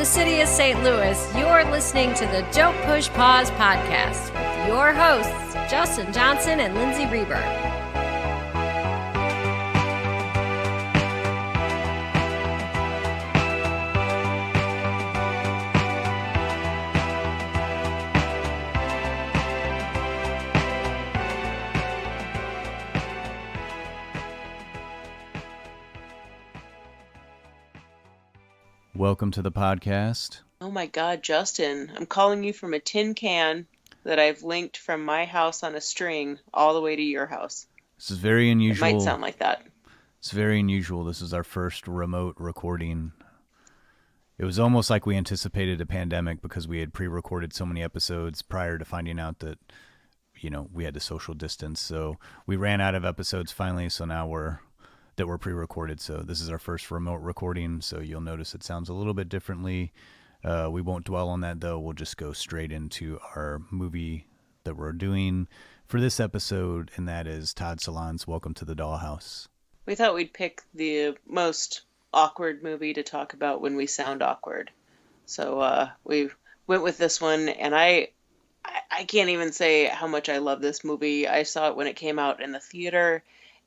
the city of St. Louis, you're listening to the Don't Push Pause podcast with your hosts, Justin Johnson and Lindsay Reber. Welcome to the podcast. Oh my God, Justin, I'm calling you from a tin can that I've linked from my house on a string all the way to your house. This is very unusual. It might sound like that. It's very unusual. This is our first remote recording. It was almost like we anticipated a pandemic because we had pre-recorded so many episodes prior to finding out that, we had to social distance. So we ran out of episodes finally, so now we're pre-recorded. So this is our first remote recording, so you'll notice it sounds a little bit differently. We won't dwell on that, though. We'll just go straight into our movie that we're doing for this episode, and that is Todd Solondz, Welcome to the Dollhouse. We thought we'd pick the most awkward movie to talk about when we sound awkward. So we went with this one, and I can't even say how much I love this movie. I saw it when it came out in the theater,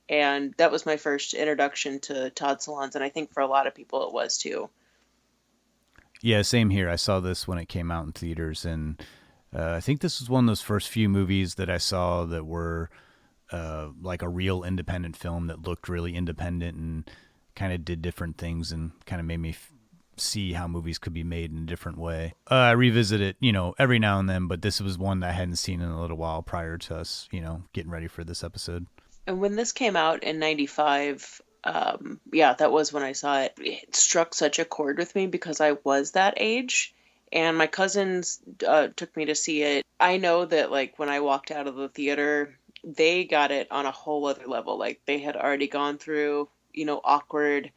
and that was my first introduction to Todd Solondz, and I think for a lot of people it was too. Yeah, same here. I saw this when it came out in theaters, and I think this was one of those first few movies that I saw that were like a real independent film that looked really independent and kind of did different things and kind of made me see how movies could be made in a different way. I revisit it, every now and then, but this was one that I hadn't seen in a little while prior to us, getting ready for this episode. And when this came out in 95, that was when I saw it. It struck such a chord with me because I was that age, and my cousins took me to see it. I know that, when I walked out of the theater, they got it on a whole other level. They had already gone through, awkward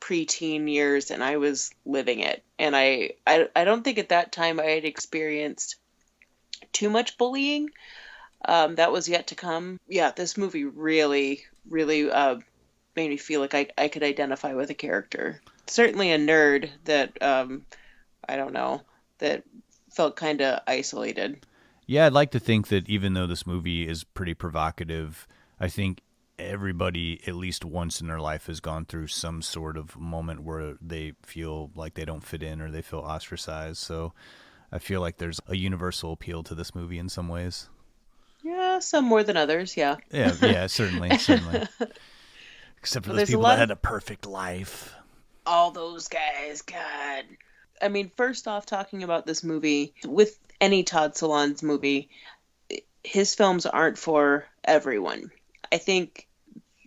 preteen years, and I was living it. And I don't think at that time I had experienced too much bullying. That was yet to come. Yeah, this movie really, really made me feel like I could identify with a character. Certainly a nerd that, that felt kind of isolated. Yeah, I'd like to think that even though this movie is pretty provocative, I think everybody at least once in their life has gone through some sort of moment where they feel like they don't fit in or they feel ostracized. So I feel like there's a universal appeal to this movie in some ways. Yeah, some more than others, yeah. Yeah, certainly. Except for those people that had a perfect life. All those guys, God. I mean, first off, talking about this movie, with any Todd Solondz movie, his films aren't for everyone. I think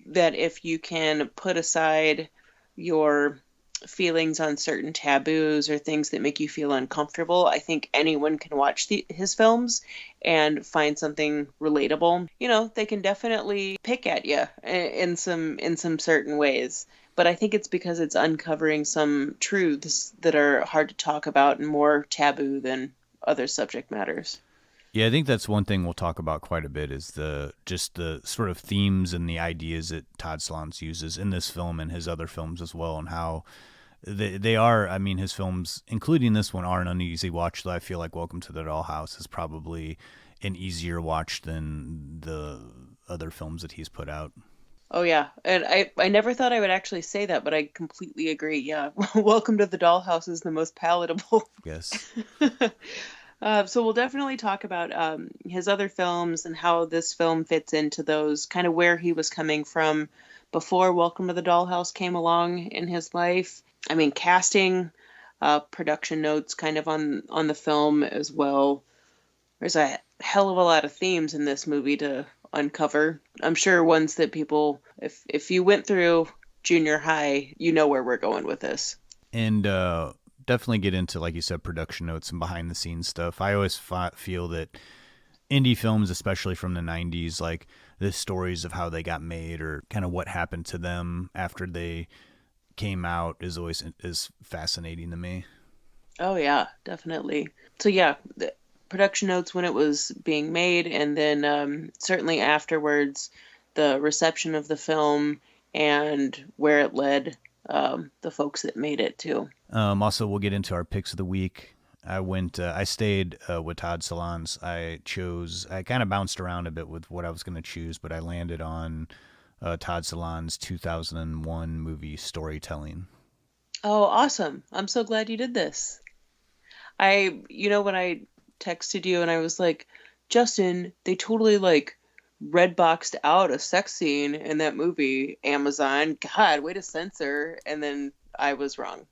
that if you can put aside your feelings on certain taboos or things that make you feel uncomfortable, I think anyone can watch his films and find something relatable. They can definitely pick at you in some certain ways, but I think it's because it's uncovering some truths that are hard to talk about and more taboo than other subject matters. Yeah, I think that's one thing we'll talk about quite a bit is the sort of themes and the ideas that Todd Solondz uses in this film and his other films as well, and how they are, his films, including this one, are an uneasy watch, though I feel like Welcome to the Dollhouse is probably an easier watch than the other films that he's put out. Oh, yeah. And I never thought I would actually say that, but I completely agree. Yeah. Welcome to the Dollhouse is the most palatable. Yes. So we'll definitely talk about his other films and how this film fits into those, kind of where he was coming from before Welcome to the Dollhouse came along in his life. Casting, production notes kind of on the film as well. There's a hell of a lot of themes in this movie to uncover. I'm sure ones that people, if you went through junior high, you know where we're going with this. And definitely get into, like you said, production notes and behind the scenes stuff. I always feel that indie films, especially from the 90s, like the stories of how they got made or kind of what happened to them after they came out is fascinating to me. Oh yeah, definitely. So yeah, the production notes when it was being made, and then certainly afterwards, the reception of the film and where it led the folks that made it too. Also, we'll get into our picks of the week. I stayed with Todd Solondz. I kind of bounced around a bit with what I was going to choose, but I landed on Todd Solondz' 2001 movie Storytelling. Oh, awesome. I'm so glad you did this. When I texted you and I was like, Justin, they totally like red boxed out a sex scene in that movie, Amazon. God, way to censor. And then I was wrong.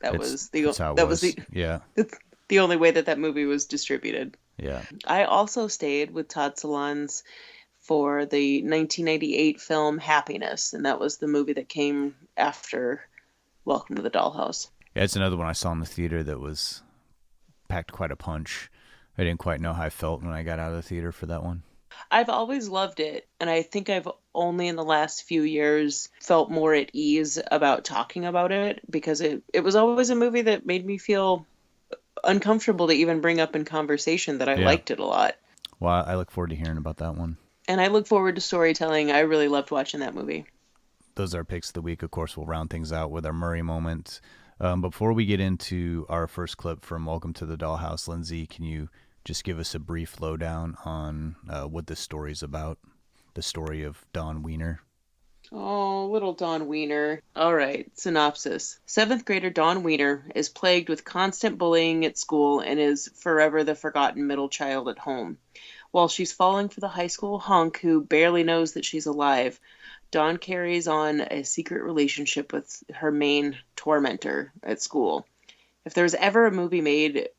That's how it that was. was Yeah. the only way that movie was distributed. Yeah. I also stayed with Todd Solondz for the 1998 film Happiness, and that was the movie that came after Welcome to the Dollhouse. Yeah, it's another one I saw in the theater that was packed quite a punch. I didn't quite know how I felt when I got out of the theater for that one. I've always loved it, and I think I've only in the last few years felt more at ease about talking about it, because it was always a movie that made me feel uncomfortable to even bring up in conversation that I liked it a lot. Well, I look forward to hearing about that one. And I look forward to Storytelling. I really loved watching that movie. Those are our picks of the week. Of course, we'll round things out with our Murray moment. Before we get into our first clip from Welcome to the Dollhouse, Lindsay, can you just give us a brief lowdown on what this story is about? The story of Dawn Wiener. Oh, little Dawn Wiener. All right, synopsis. 7th grader Dawn Wiener is plagued with constant bullying at school and is forever the forgotten middle child at home. While she's falling for the high school hunk who barely knows that she's alive, Dawn carries on a secret relationship with her main tormentor at school. If there was ever a movie made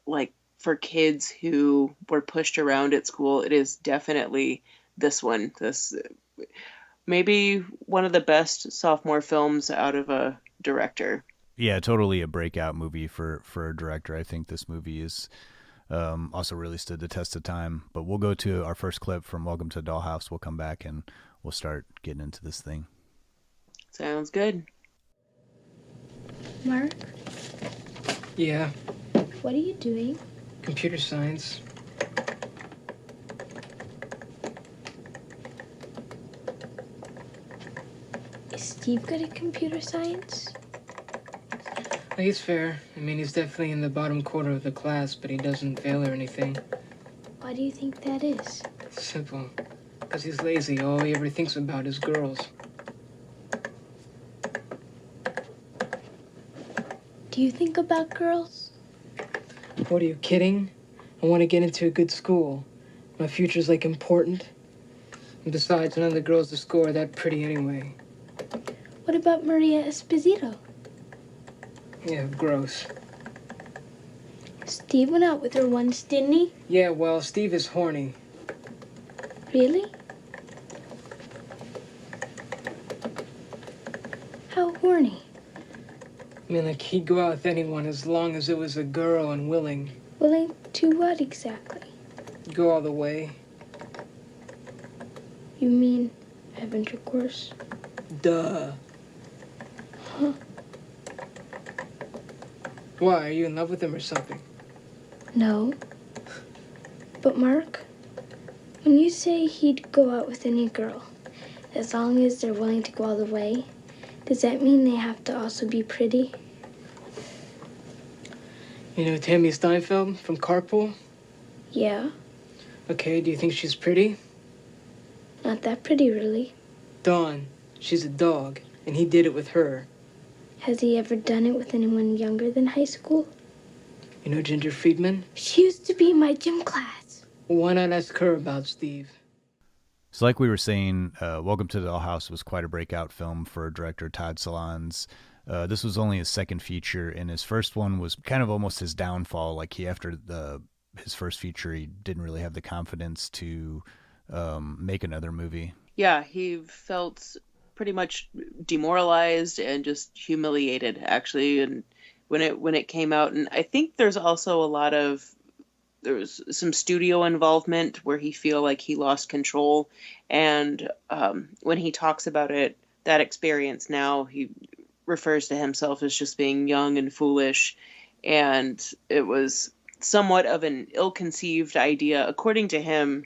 like for kids who were pushed around at school, it is definitely this one. This maybe one of the best sophomore films out of a director. Yeah, totally a breakout movie for a director. I think this movie is also really stood the test of time. But we'll go to our first clip from Welcome to Dollhouse. We'll come back and we'll start getting into this thing. Sounds good. Mark? Yeah, What are you doing? computer science. Is Steve good at computer science? Well, he's fair. I mean, he's definitely in the bottom quarter of the class, but he doesn't fail or anything. Why do you think that is? It's simple. Because he's lazy. All he ever thinks about is girls. Do you think about girls? What, are you kidding? I want to get into a good school. My future's, like, important. And besides, none of the girls at school are that pretty anyway. What about Maria Esposito? Yeah, gross. Steve went out with her once, didn't he? Yeah, well, Steve is horny. Really? How horny? I mean, like, he'd go out with anyone as long as it was a girl and willing. Willing to what exactly? Go all the way. You mean have intercourse? Duh. Huh. Why, are you in love with him or something? No. But Mark, when you say he'd go out with any girl, as long as they're willing to go all the way, does that mean they have to also be pretty? You know Tammy Steinfeld from Carpool? Yeah, Okay, do you think she's pretty? not that pretty really. Dawn, she's a dog, and he did it with her. Has he ever done it with anyone younger than high school? You know Ginger Friedman? She used to be in my gym class. Well, why not ask her about Steve? So like we were saying, Welcome to the Dollhouse was quite a breakout film for director Todd Solondz. This was only his second feature, and his first one was kind of almost his downfall. Like his first feature, he didn't really have the confidence to make another movie. Yeah, he felt pretty much demoralized and just humiliated, actually, and when it came out. And I think there was some studio involvement where he feel like he lost control. And when he talks about that experience now, he refers to himself as just being young and foolish. And it was somewhat of an ill-conceived idea, according to him,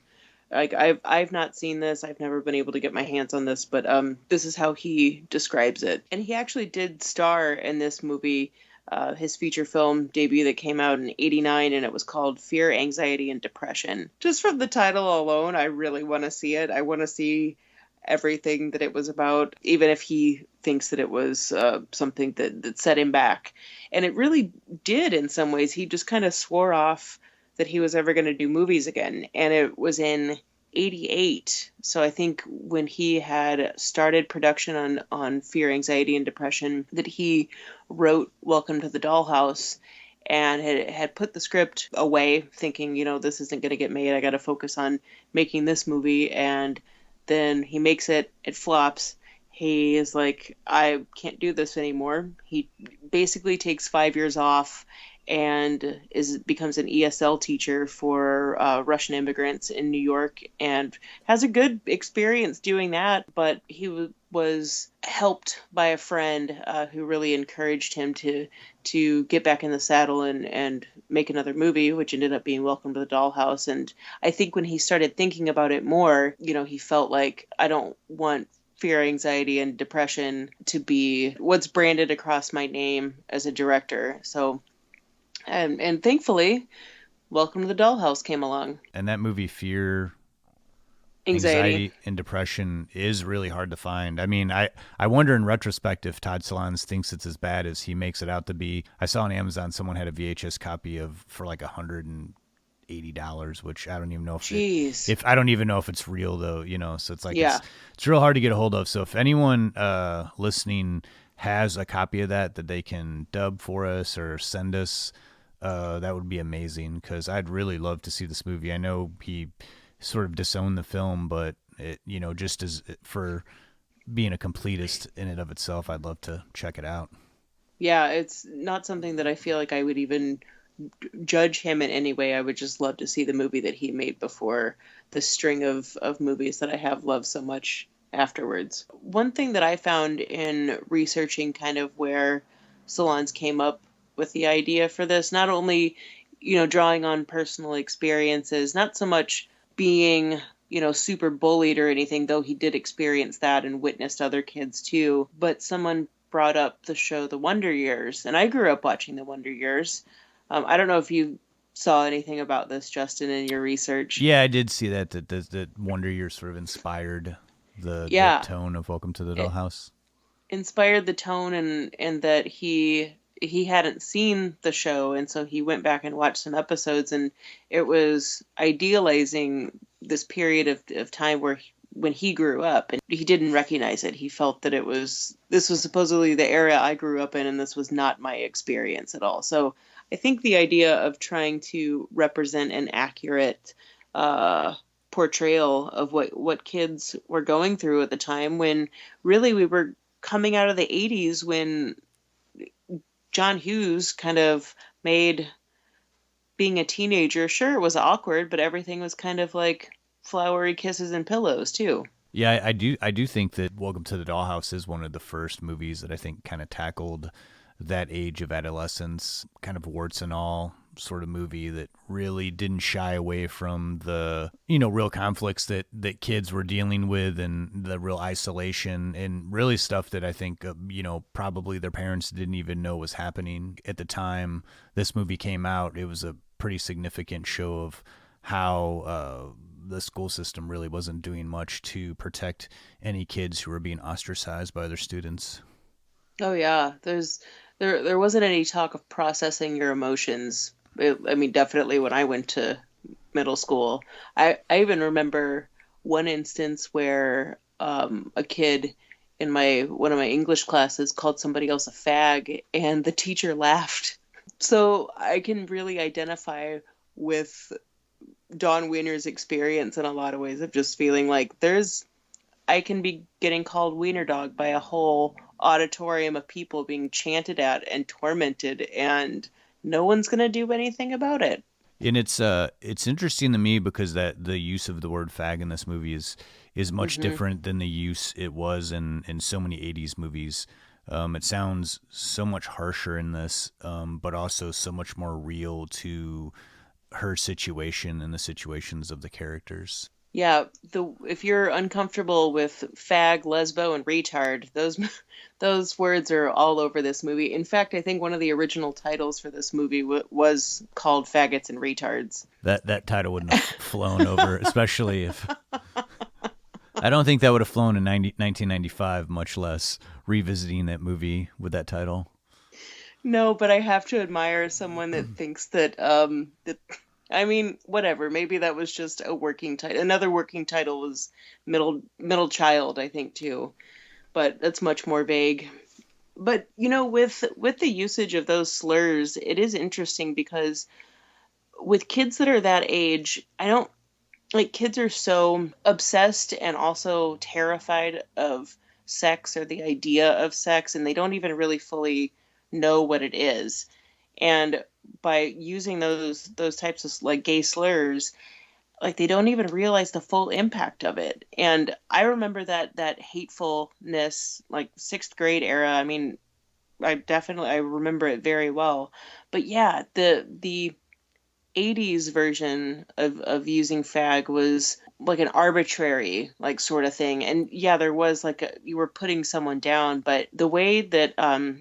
Like I've not seen this. I've never been able to get my hands on this, but this is how he describes it. And he actually did star in this movie, his feature film debut that came out in '89, and it was called Fear, Anxiety, and Depression. Just from the title alone, I really want to see it. I want to see everything that it was about, even if he thinks that it was something that set him back. And it really did in some ways. He just kind of swore off that he was ever going to do movies again. And it was in '88. So I think when he had started production on Fear, Anxiety, and Depression, that he wrote Welcome to the Dollhouse and had put the script away, thinking, this isn't going to get made. I got to focus on making this movie. And then he makes it, it flops. He is like, I can't do this anymore. He basically takes 5 years off and becomes an ESL teacher for Russian immigrants in New York, and has a good experience doing that. But he was helped by a friend who really encouraged him to get back in the saddle and make another movie, which ended up being Welcome to the Dollhouse. And I think when he started thinking about it more, he felt like, I don't want Fear, Anxiety, and Depression to be what's branded across my name as a director. So, and thankfully, Welcome to the Dollhouse came along. And that movie, Fear, Anxiety, and Depression, is really hard to find. I mean, I wonder in retrospect if Todd Solondz thinks it's as bad as he makes it out to be. I saw on Amazon someone had a VHS copy for like $180, which I don't even know if I don't even know if it's real though, so it's like, it's real hard to get a hold of. So if anyone listening has a copy of that they can dub for us or send us, that would be amazing, because I'd really love to see this movie. I know he sort of disowned the film, but it, just as for being a completist in and of itself, I'd love to check it out. Yeah, it's not something that I feel like I would even judge him in any way. I would just love to see the movie that he made before the string of movies that I have loved so much afterwards. One thing that I found in researching kind of where Solondz came up with the idea for this, not only, drawing on personal experiences, not so much being, super bullied or anything, though he did experience that and witnessed other kids too, but someone brought up the show The Wonder Years, and I grew up watching The Wonder Years. I don't know if you saw anything about this, Justin, in your research. Yeah, I did see that Wonder Years sort of inspired the tone of Welcome to the Dollhouse. Inspired the tone, and that he hadn't seen the show, and so he went back and watched some episodes, and it was idealizing this period of time when he grew up, and he didn't recognize it. He felt that this was supposedly the era I grew up in, and this was not my experience at all. So I think the idea of trying to represent an accurate portrayal of what kids were going through at the time, when really we were coming out of the 80s, when John Hughes kind of made being a teenager, sure, it was awkward, but everything was kind of like flowery kisses and pillows too. Yeah, I do think that Welcome to the Dollhouse is one of the first movies that I think kind of tackled that age of adolescence, kind of warts and all sort of movie that really didn't shy away from the, real conflicts that kids were dealing with, and the real isolation, and really stuff that I think, probably their parents didn't even know was happening at the time this movie came out. It was a pretty significant show of how the school system really wasn't doing much to protect any kids who were being ostracized by other students. Oh yeah, there wasn't any talk of processing your emotions. Definitely when I went to middle school, I even remember one instance where a kid in one of my English classes called somebody else a fag, and the teacher laughed. So I can really identify with Dawn Wiener's experience in a lot of ways of just feeling like I can be getting called Wienerdog by a whole auditorium of people being chanted at and tormented, and no one's going to do anything about it. And it's interesting to me because that the use of the word fag in this movie is much different than the use it was in so many 80s movies. It sounds so much harsher in this, but also so much more real to her situation and the situations of the characters. Yeah, if you're uncomfortable with fag, lesbo, and retard, those words are all over this movie. In fact, I think one of the original titles for this movie was called Faggots and Retards. That title wouldn't have flown over, especially if I don't think that would have flown in 1995, much less revisiting that movie with that title. No, but I have to admire someone that thinks that that I mean, whatever. Maybe that was just a working title. Another working title was middle child, I think too. But that's much more vague. But with the usage of those slurs, it is interesting because with kids that are that age, I don't like kids are so obsessed and also terrified of sex or the idea of sex, and they don't even really fully know what it is. And by using those types of like gay slurs, like they don't even realize the full impact of it. And I remember that hatefulness, like sixth grade era. I mean, I remember it very well. But yeah, the 80s version of using fag was like an arbitrary like sort of thing. And yeah, there was like you were putting someone down, but the way that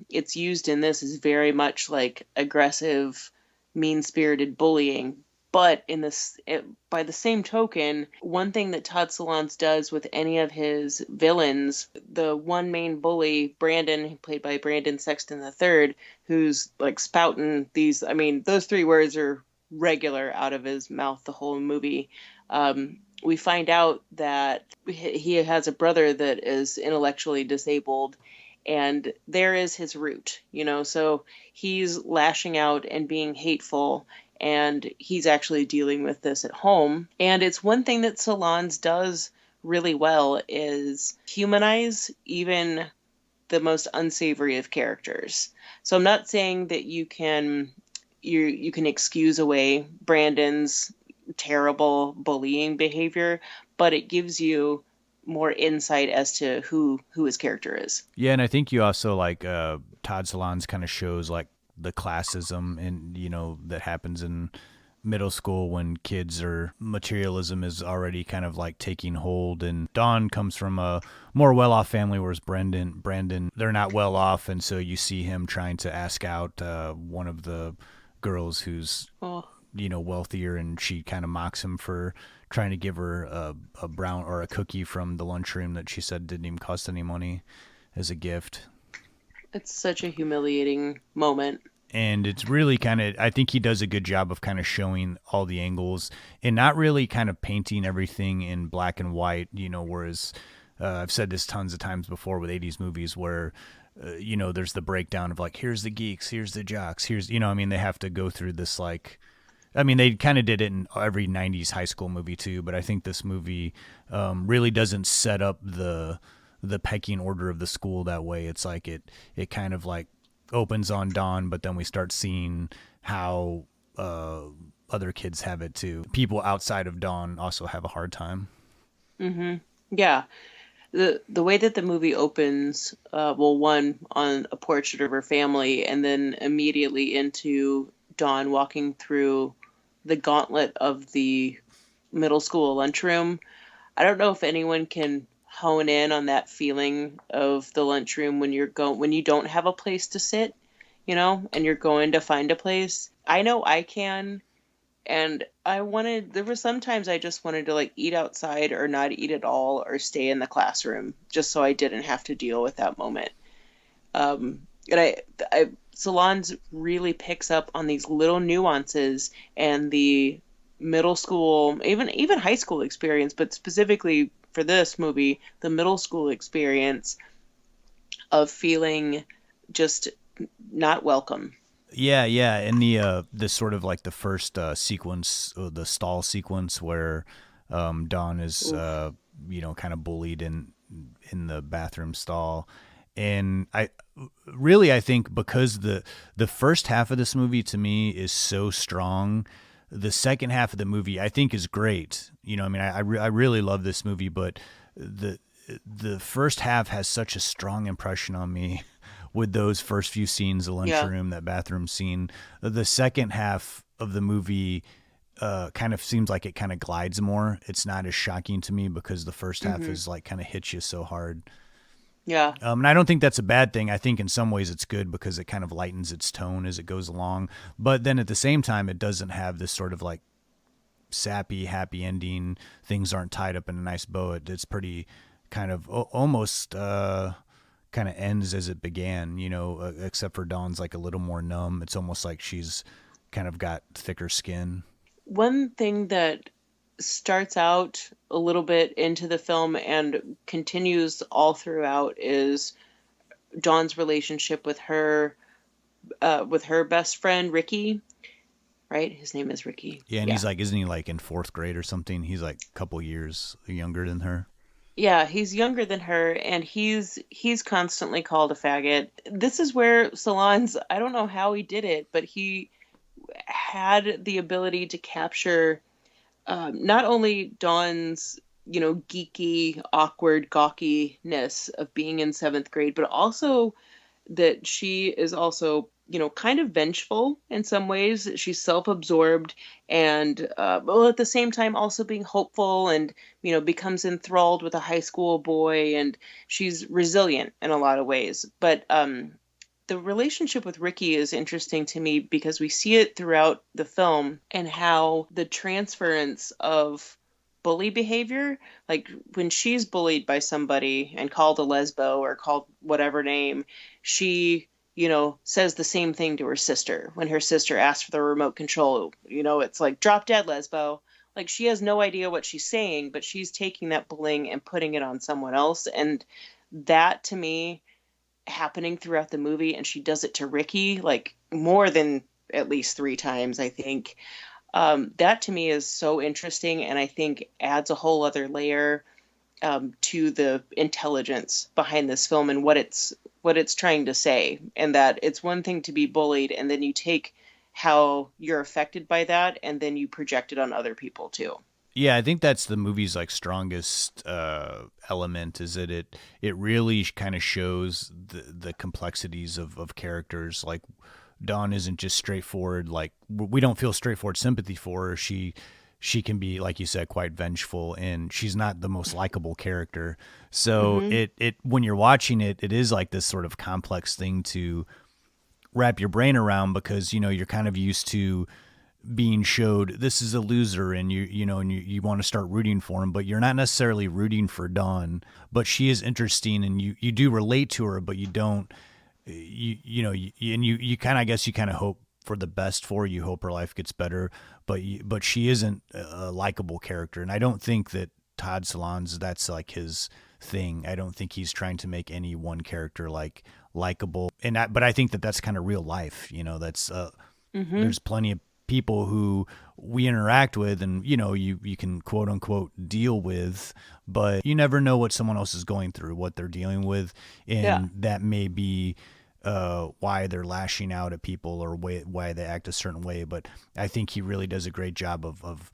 it's used in this is very much like aggressive, mean-spirited bullying. But by the same token, one thing that Todd Solondz does with any of his villains, the one main bully, Brandon, played by Brandon Sexton III, who's like spouting these, I mean, those three words are regular out of his mouth the whole movie. We find out that he has a brother that is intellectually disabled, and there is his root, so he's lashing out and being hateful, and he's actually dealing with this at home. And it's one thing that Solondz does really well is humanize even the most unsavory of characters. So I'm not saying that you can excuse away Brandon's terrible bullying behavior, but it gives you more insight as to who his character is. Yeah, and I think you also like Todd Solondz kind of shows like the classism and that happens in middle school when materialism is already kind of like taking hold. And Dawn comes from a more well-off family, whereas Brandon, they're not well off, and so you see him trying to ask out one of the girls who's wealthier, and she kind of mocks him for trying to give her a brown or a cookie from the lunchroom that she said didn't even cost any money as a gift. It's such a humiliating moment. And it's really I think he does a good job of kind of showing all the angles and not really kind of painting everything in black and white, whereas I've said this tons of times before with 80s movies where there's the breakdown of like, here's the geeks, here's the jocks, here's, they have to go through this like, they kind of did it in every 90s high school movie too, but I think this movie really doesn't set up the pecking order of the school that way. It's like it kind of like opens on Dawn, but then we start seeing how other kids have it too. People outside of Dawn also have a hard time. Mm-hmm. Yeah. The way that the movie opens, one on a portrait of her family, and then immediately into Dawn walking through the gauntlet of the middle school lunchroom. I don't know if anyone can hone in on that feeling of the lunchroom when you don't have a place to sit, and you're going to find a place. I know I can. And there were sometimes I just wanted to like eat outside or not eat at all or stay in the classroom just so I didn't have to deal with that moment. And Solondz really picks up on these little nuances and the middle school, even high school experience, but specifically for this movie, the middle school experience of feeling just not welcome. Yeah, and the sort of like the first sequence, the stall sequence where Dawn is kind of bullied in the bathroom stall, and I think because the first half of this movie to me is so strong, the second half of the movie I think is great. I really love this movie, but the first half has such a strong impression on me. With those first few scenes, the lunchroom, that bathroom scene, the second half of the movie kind of seems like it kind of glides more. It's not as shocking to me because the first half is like kind of hits you so hard. Yeah. And I don't think that's a bad thing. I think in some ways it's good because it kind of lightens its tone as it goes along. But then at the same time, it doesn't have this sort of like sappy, happy ending. Things aren't tied up in a nice bow. It's pretty kind of almost kind of ends as it began, you know, except for Dawn's like a little more numb. It's almost like she's kind of got thicker skin. One thing that starts out a little bit into the film and continues all throughout is Dawn's relationship with her best friend Ricky, right? His name is Ricky. Yeah, and he's like, isn't he like in 4th grade or something? He's like a couple years younger than her. Yeah, he's younger than her, and he's constantly called a faggot. This is where Solondz, I don't know how he did it, but he had the ability to capture not only Dawn's, you know, geeky, awkward, gawkiness of being in 7th grade, but also that she is also, you know, kind of vengeful in some ways. She's self-absorbed and, well, at the same time also being hopeful and, you know, becomes enthralled with a high school boy, and she's resilient in a lot of ways. But the relationship with Ricky is interesting to me because we see it throughout the film and how the transference of bully behavior, like when she's bullied by somebody and called a lesbo or called whatever name, she, you know, says the same thing to her sister. When her sister asks for the remote control, you know, it's like, drop dead, lesbo. Like, she has no idea what she's saying, but she's taking that bullying and putting it on someone else. And that, to me, happening throughout the movie, and she does it to Ricky like more than at least 3 times, I think. That to me is so interesting, and I think adds a whole other layer to the intelligence behind this film and what it's trying to say. And that it's one thing to be bullied, and then you take how you're affected by that and then you project it on other people too. Yeah, I think that's the movie's like strongest element, is that it really kind of shows the complexities of characters. Like, Dawn isn't just straightforward. Like, we don't feel straightforward sympathy for her. She can be, like you said, quite vengeful, and she's not the most likable character. So it when you're watching it, it is like this sort of complex thing to wrap your brain around, because, you know, you're kind of used to being showed this is a loser, and you want to start rooting for him, but you're not necessarily rooting for Dawn. But she is interesting, and you do relate to her, but you don't. You kind of, I guess you kind of hope for the best for her. You hope her life gets better, but she isn't a likable character, and I don't think that Todd Solondz, that's like his thing. I don't think he's trying to make any one character like likable, but I think that that's kind of real life. You know, that's there's plenty of people who we interact with, and you can quote unquote deal with, but you never know what someone else is going through, what they're dealing with, and that may be why they're lashing out at people, or why they act a certain way. But I think he really does a great job of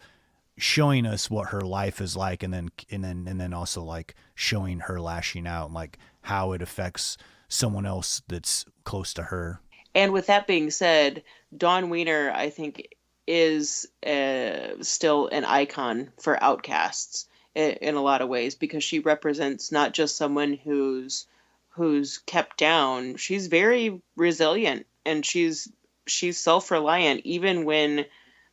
showing us what her life is like, and then also like showing her lashing out, and like how it affects someone else that's close to her. And with that being said, Dawn Wiener, I think, is still an icon for outcasts in a lot of ways, because she represents not just someone who's kept down. She's very resilient, and she's self-reliant even when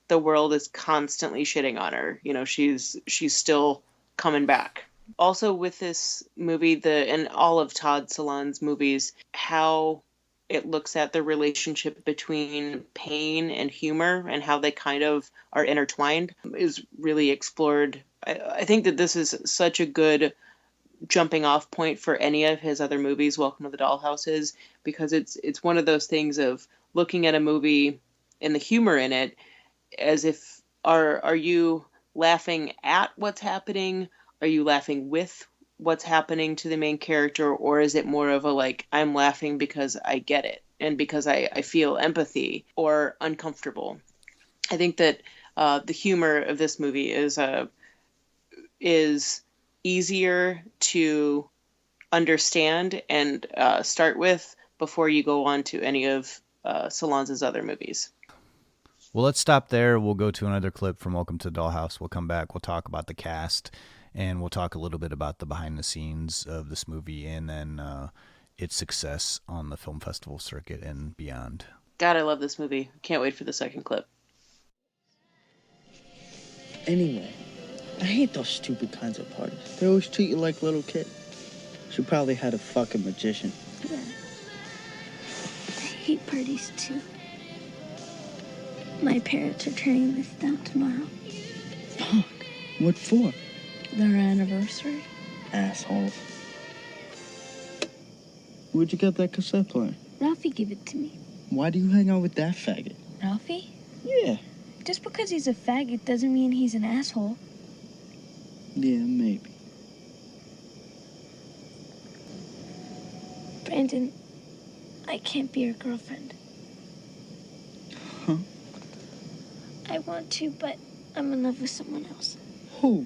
the world is constantly shitting on her. You know, she's still coming back. Also with this movie, and all of Todd Solondz's movies, how it looks at the relationship between pain and humor and how they kind of are intertwined is really explored. I think that this is such a good jumping off point for any of his other movies, Welcome to the Dollhouse is, because it's one of those things of looking at a movie and the humor in it as if, are you laughing at what's happening? Are you laughing with what's happening to the main character? Or is it more of a, like, I'm laughing because I get it and because I feel empathy or uncomfortable? I think that the humor of this movie is easier to understand and start with before you go on to any of Solondz's other movies. Well, let's stop there. We'll go to another clip from Welcome to Dollhouse. We'll come back. We'll talk about the cast, and we'll talk a little bit about the behind the scenes of this movie, and then its success on the film festival circuit and beyond. God, I love this movie. Can't wait for the second clip. Anyway, I hate those stupid kinds of parties. They always treat you like a little kid. She probably had a fucking magician. Yeah. I hate parties too. My parents are turning this down tomorrow. Fuck. What for? Their anniversary. Asshole. Where'd you get that cassette player? Ralphie gave it to me. Why do you hang out with that faggot? Ralphie? Yeah. Just because he's a faggot doesn't mean he's an asshole. Yeah, maybe. Brandon, I can't be your girlfriend. Huh? I want to, but I'm in love with someone else. Who?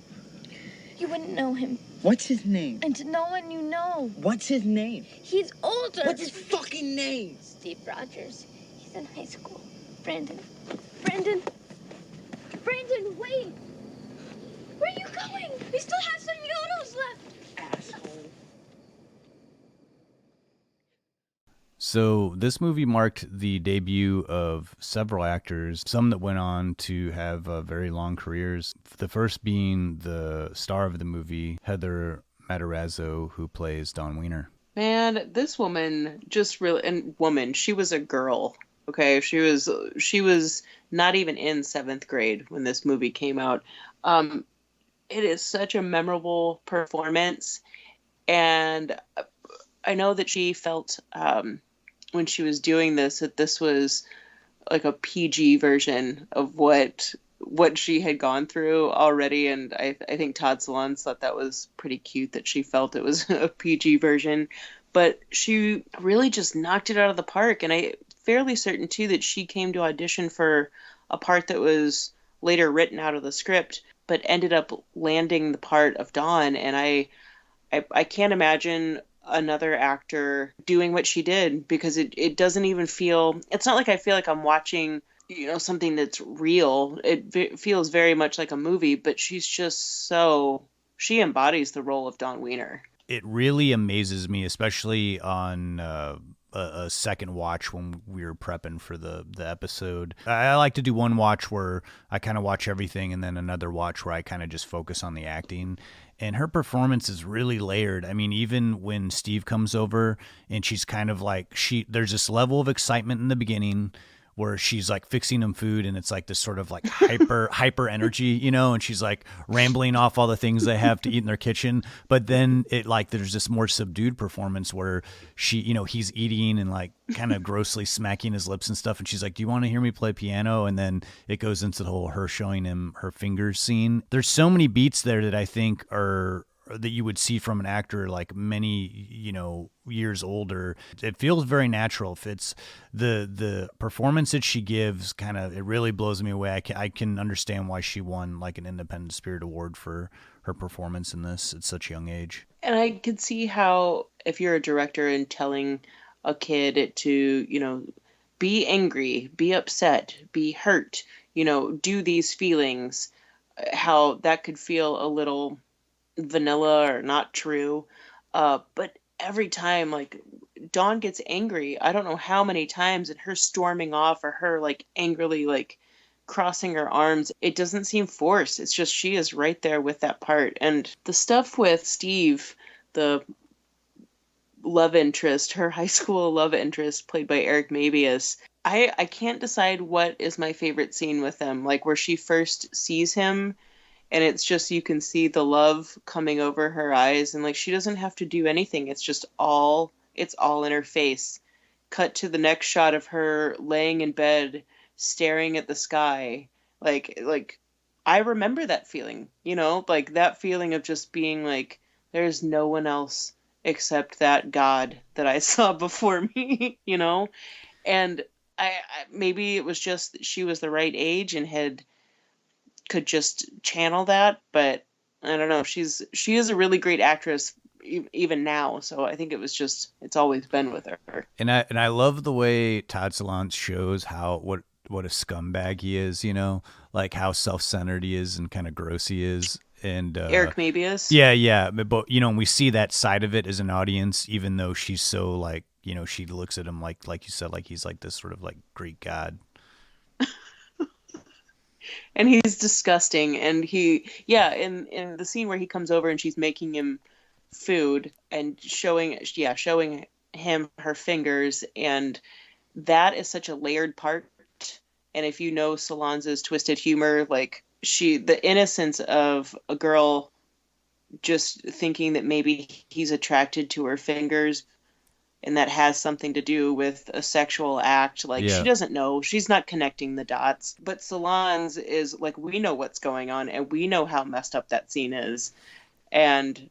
You wouldn't know him. What's his name? And no one you know. What's his name? He's older. What's his fucking name? Steve Rogers. He's in high school. Brandon. Brandon. Brandon, wait. Where are you going? We still have some Yodos left. Asshole. So this movie marked the debut of several actors, some that went on to have very long careers. The first being the star of the movie, Heather Matarazzo, who plays Dawn Wiener. Man, this woman just really, and woman, she was a girl. Okay, she was not even in 7th grade when this movie came out. It is such a memorable performance, and I know that she felt when she was doing this that this was like a PG version of what she had gone through already, and I think Todd Solondz thought that was pretty cute that she felt it was a PG version, but she really just knocked it out of the park, and I'm fairly certain too that she came to audition for a part that was later written out of the script, but ended up landing the part of Dawn, and I can't imagine another actor doing what she did, because it doesn't even feel, it's not like I feel like I'm watching, something that's real. It feels very much like a movie, but she's just she embodies the role of Dawn Wiener. It really amazes me, especially on a second watch when we were prepping for the episode. I like to do one watch where I kind of watch everything, and then another watch where I kind of just focus on the acting. And her performance is really layered. I mean, even when Steve comes over and she's kind of like, there's this level of excitement in the beginning where she's like fixing him food, and it's like this sort of like hyper energy, and she's like rambling off all the things they have to eat in their kitchen. But then there's this more subdued performance where he's eating and like kind of grossly smacking his lips and stuff. And she's like, "Do you want to hear me play piano?" And then it goes into the whole her showing him her fingers scene. There's so many beats there that I think are that you would see from an actor like many, years older. It feels very natural. If it's the performance that she gives, it really blows me away. I can understand why she won like an Independent Spirit Award for her performance in this at such a young age. And I could see how, if you're a director and telling a kid to, be angry, be upset, be hurt, do these feelings, how that could feel a little vanilla or not true, but every time like Dawn gets angry, I don't know how many times, and her storming off or her like angrily like crossing her arms, it doesn't seem forced. It's just she is right there with that part. And the stuff with Steve, the love interest, her high school love interest played by Eric Mabius, I can't decide what is my favorite scene with them, like where she first sees him. And it's just, you can see the love coming over her eyes, and like she doesn't have to do anything. It's just all in her face. Cut to the next shot of her laying in bed, staring at the sky. Like I remember that feeling, like that feeling of just being like, there's no one else except that God that I saw before me, And I maybe it was just that she was the right age and could just channel that, but I don't know. She is a really great actress even now, so I think it's always been with her. And I love the way Todd Solondz shows what a scumbag he is, like how self-centered he is and kind of gross he is. And Eric Mabius. Yeah, but we see that side of it as an audience, even though she's so like, she looks at him like you said, like he's like this sort of like Greek god. And he's disgusting. And in the scene where he comes over and she's making him food and showing him her fingers, and that is such a layered part. And if you know Solondz's twisted humor, like the innocence of a girl just thinking that maybe he's attracted to her fingers and that has something to do with a sexual act. Like, she doesn't know. She's not connecting the dots. But Solondz is like, we know what's going on, and we know how messed up that scene is. And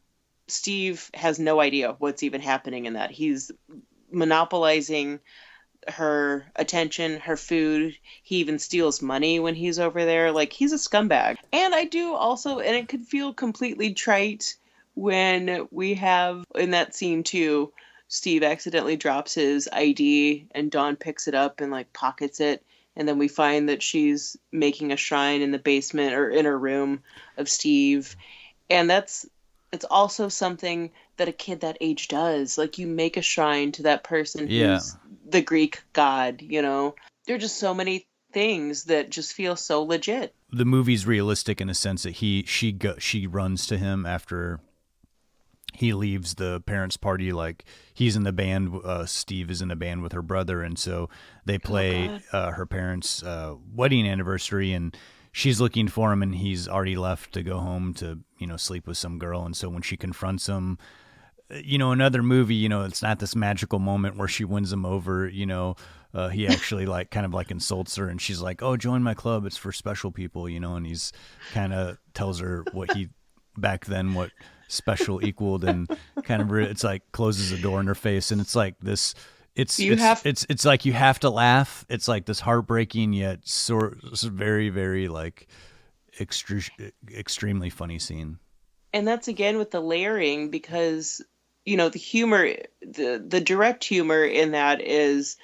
Steve has no idea what's even happening in that. He's monopolizing her attention, her food. He even steals money when he's over there. Like, he's a scumbag. And I do also, and it could feel completely trite when we have, in that scene too, Steve accidentally drops his ID and Dawn picks it up and like pockets it. And then we find that she's making a shrine in the basement or in her room of Steve. And it's also something that a kid that age does. Like, you make a shrine to that person who's the Greek god, There are just so many things that just feel so legit. The movie's realistic in a sense that she runs to him after he leaves the parents' party. Like, he's in the band, Steve is in the band with her brother, and so they play her parents' wedding anniversary, and she's looking for him, and he's already left to go home to, sleep with some girl. And so when she confronts him, another movie, it's not this magical moment where she wins him over, he actually like kind of like insults her, and she's like, "Oh, join my club. It's for special people," and he's kind of tells her what he back then, what special equaled, and kind of it's like closes the door in her face. And it's like this, it's like you have to laugh. It's like this heartbreaking yet very, very like extremely funny scene. And that's again with the layering, because the humor, the direct humor in that is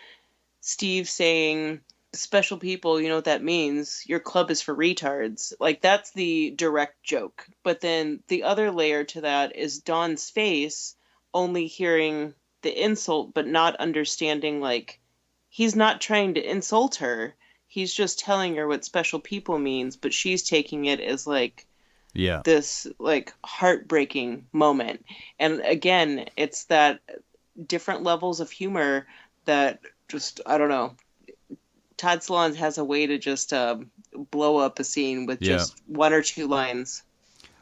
Steve saying, "Special people, you know what that means? Your club is for retards." Like, that's the direct joke. But then the other layer to that is Dawn's face, only hearing the insult but not understanding, like, he's not trying to insult her. He's just telling her what special people means, but she's taking it as like this like heartbreaking moment. And again, it's that different levels of humor that just, I don't know. Todd Solondz has a way to just blow up a scene with just one or two lines.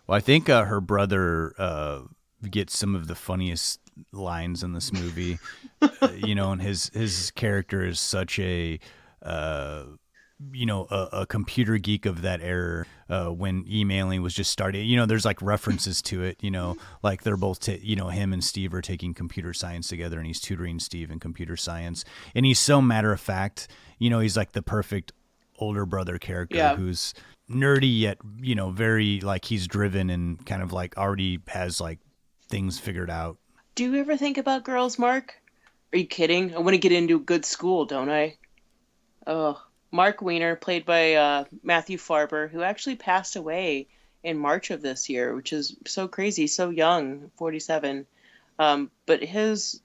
Well, I think her brother gets some of the funniest lines in this movie, and his character is such a computer geek of that era, when emailing was just starting. There's like references to it, like they're both, him and Steve are taking computer science together, and he's tutoring Steve in computer science. And he's so matter of fact, he's like the perfect older brother character who's nerdy yet, very like he's driven and kind of like already has like things figured out. Do you ever think about girls, Mark? Are you kidding? I want to get into a good school, don't I? Oh, Mark Wiener, played by Matthew Faber, who actually passed away in March of this year, which is so crazy, so young, 47. But his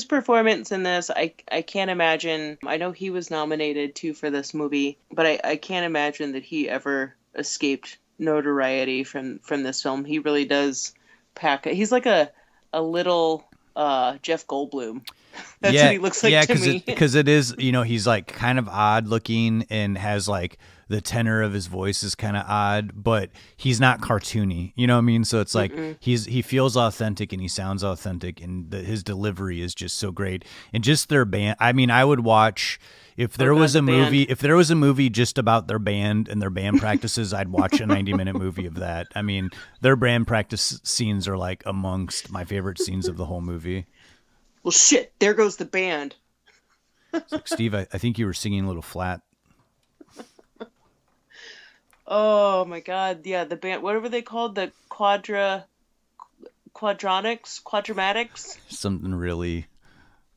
performance in this, I can't imagine. I know he was nominated too for this movie, but I can't imagine that he ever escaped notoriety from this film. He really does pack it. He's like a little Jeff Goldblum. That's what he looks like to me. Because it is, he's like kind of odd looking and has like the tenor of his voice is kind of odd, but he's not cartoony. You know what I mean? So it's like he feels authentic and he sounds authentic, and his delivery is just so great. And just their band. I mean, I would watch if there was a movie. If there was a movie just about their band and their band practices, I'd watch a 90-minute movie of that. I mean, their band practice scenes are like amongst my favorite scenes of the whole movie. Well, shit, there goes the band. Like, Steve, I think you were singing a little flat. Oh, my God. Yeah, the band, whatever they called, the quadramatics? Something really...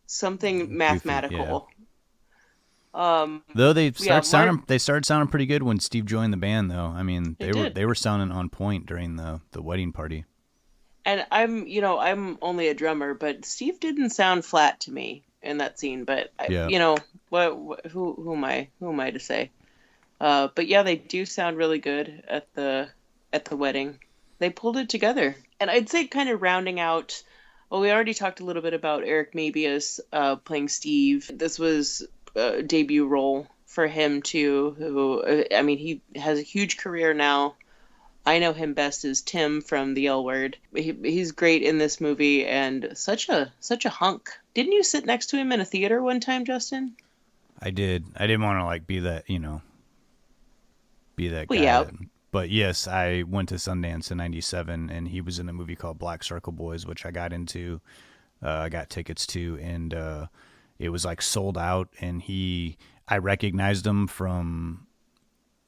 Something mathematical. Goofy, Though Yeah, they started sounding pretty good when Steve joined the band. Though I mean, did. they were sounding on point during the wedding party. And I'm only a drummer, but Steve didn't sound flat to me in that scene. But Yeah. who am I to say? But yeah, they do sound really good at the wedding. They pulled it together, and I'd say kind of rounding out. Well, we already talked a little bit about Eric Mabius playing Steve. This was a debut role for him too. Who I mean, he has a huge career now. I know him best as Tim from The L Word. He's great in this movie and such a hunk. Didn't you sit next to him in a theater one time, Justin? I did. I didn't want to like be that Well, guy. yeah. But yes, I went to Sundance in '97, and he was in a movie called Black Circle Boys, which I got into. I got tickets to, and it was like sold out. And I recognized him from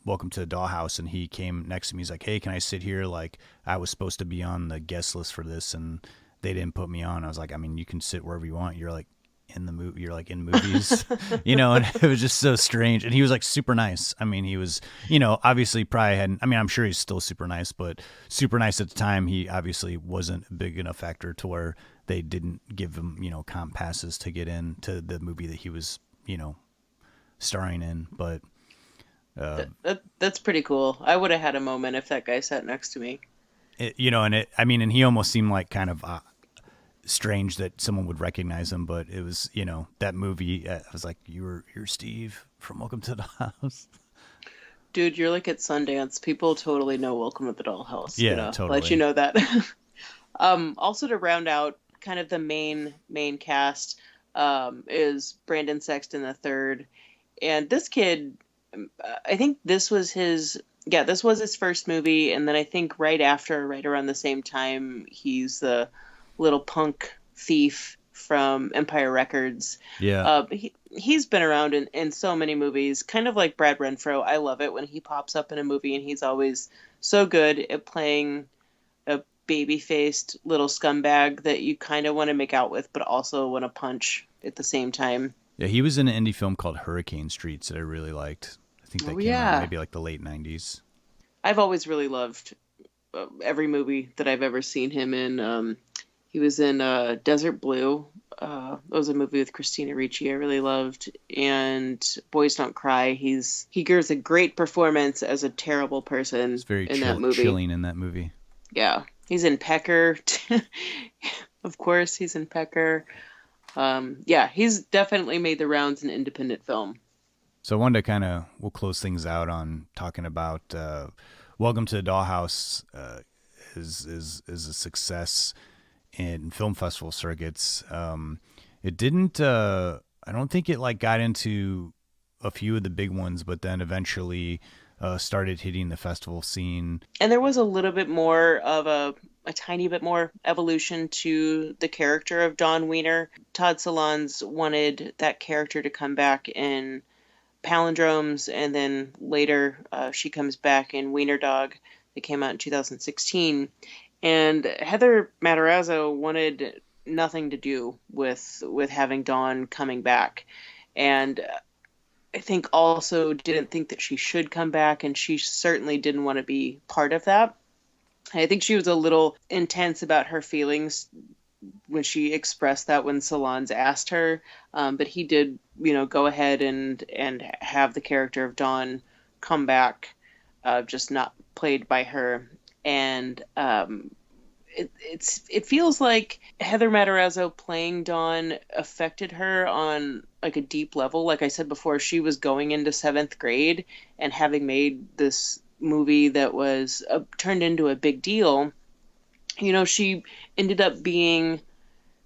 Welcome to the Dollhouse, and he came next to me. He's like, "Hey, can I sit here?" Like, I was supposed to be on the guest list for this, and they didn't put me on. I was like, "I mean, you can sit wherever you want. You're like in the movie. You're like in movies, And it was just so strange. And he was like super nice. I mean, he was, obviously probably hadn't. I mean, I'm sure he's still super nice, but super nice at the time. He obviously wasn't a big enough factor to where they didn't give him, comp passes to get into the movie that he was, starring in. But That's pretty cool. I would have had a moment if that guy sat next to me. And he almost seemed like kind of strange that someone would recognize him, but it was, that movie. I was like, you're Steve from Welcome to the House. Dude, you're like at Sundance. People totally know Welcome to the Dollhouse. Yeah, totally. Let you know that. Also to round out kind of the main cast is Brandon Sexton III. And this kid, I think this was his first movie. And then I think right around the same time, he's the little punk thief from Empire Records. Yeah. He's been around in so many movies, kind of like Brad Renfro. I love it when he pops up in a movie, and he's always so good at playing a baby-faced little scumbag that you kind of want to make out with, but also want to punch at the same time. Yeah, he was in an indie film called Hurricane Streets that I really liked. I think that came out maybe like the late 90s. I've always really loved every movie that I've ever seen him in. He was in Desert Blue. It was a movie with Christina Ricci I really loved. And Boys Don't Cry. He gives a great performance as a terrible person. It's very that movie. Chilling in that movie. Yeah. He's in Pecker. Of course, he's in Pecker. Yeah, he's definitely made the rounds in independent film. So I wanted to we'll close things out on talking about Welcome to the Dollhouse is a success in film festival circuits. It didn't, I don't think it got into a few of the big ones, but then eventually started hitting the festival scene. And there was a little bit more of a tiny bit more evolution to the character of Dawn Wiener. Todd Solondz wanted that character to come back in Palindromes, and then later she comes back in Wienerdog that came out in 2016. And Heather Matarazzo wanted nothing to do with having Dawn coming back. And I think also didn't think that she should come back, and she certainly didn't want to be part of that. I think she was a little intense about her feelings when she expressed that when Solondz asked her. But he did, go ahead and have the character of Dawn come back, just not played by her. And it feels like Heather Matarazzo playing Dawn affected her on a deep level. Like I said before, she was going into 7th grade, and having made this movie that was turned into a big deal, she ended up being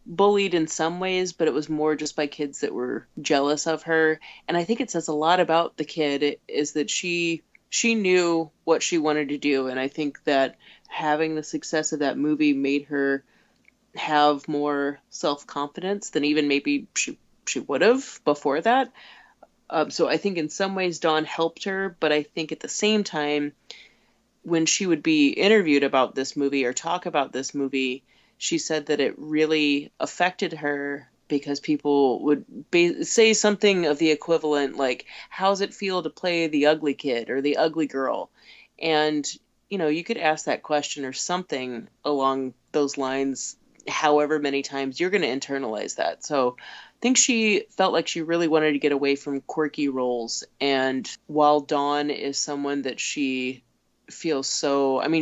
bullied in some ways, but it was more just by kids that were jealous of her. And I think it says a lot about the kid is that she knew what she wanted to do. And I think that having the success of that movie made her have more self-confidence than even maybe she would have before that. So I think in some ways Dawn helped her, but I think at the same time, when she would be interviewed about this movie or talk about this movie, she said that it really affected her because people would say something of the equivalent like, how's it feel to play the ugly kid or the ugly girl? And, you could ask that question or something along those lines however many times. You're going to internalize that. So I think she felt like she really wanted to get away from quirky roles. And while Dawn is someone that she feels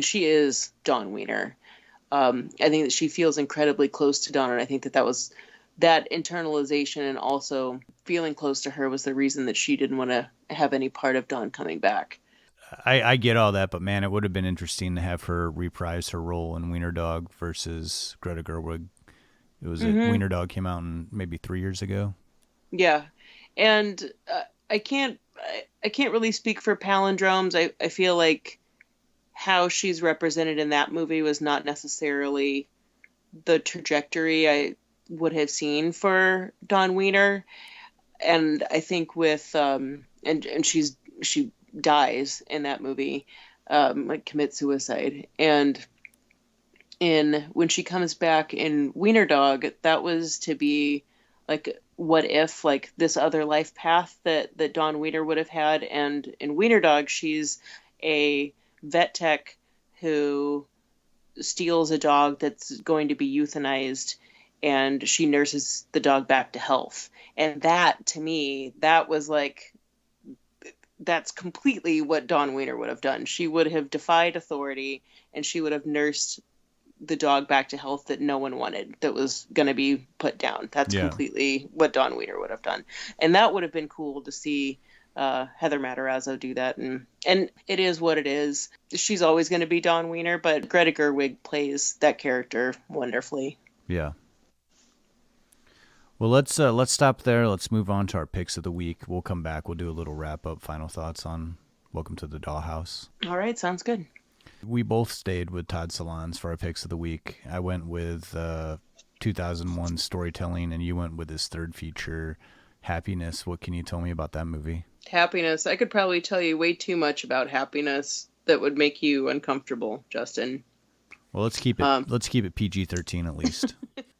she is Dawn Wiener. I think that she feels incredibly close to Dawn, and I think that was that internalization and also feeling close to her was the reason that she didn't want to have any part of Dawn coming back. I get all that, but man, it would have been interesting to have her reprise her role in Wienerdog versus Greta Gerwig. It was Wienerdog came out maybe 3 years ago. Yeah, and I can't really speak for palindromes. I feel like how she's represented in that movie was not necessarily the trajectory I would have seen for Dawn Wiener. And I think with and she dies in that movie, commits suicide. And when she comes back in Wienerdog, that was to be like, what if, like, this other life path that Dawn Wiener would have had. And in Wienerdog, she's a vet tech who steals a dog that's going to be euthanized, and she nurses the dog back to health. And that, to me, that was like, that's completely what Dawn Wiener would have done. She would have defied authority, and she would have nursed the dog back to health that no one wanted, that was going to be put down. That's completely what Dawn Wiener would have done. And that would have been cool to see Heather Matarazzo do that. And it is what it is. She's always going to be Dawn Wiener, but Greta Gerwig plays that character wonderfully. Yeah. Well, let's stop there. Let's move on to our picks of the week. We'll come back. We'll do a little wrap-up, final thoughts on Welcome to the Dollhouse. All right, sounds good. We both stayed with Todd Solondz for our picks of the week. I went with 2001 Storytelling, and you went with his third feature, Happiness. What can you tell me about that movie? Happiness. I could probably tell you way too much about Happiness that would make you uncomfortable, Justin. Well, let's keep it PG-13 at least.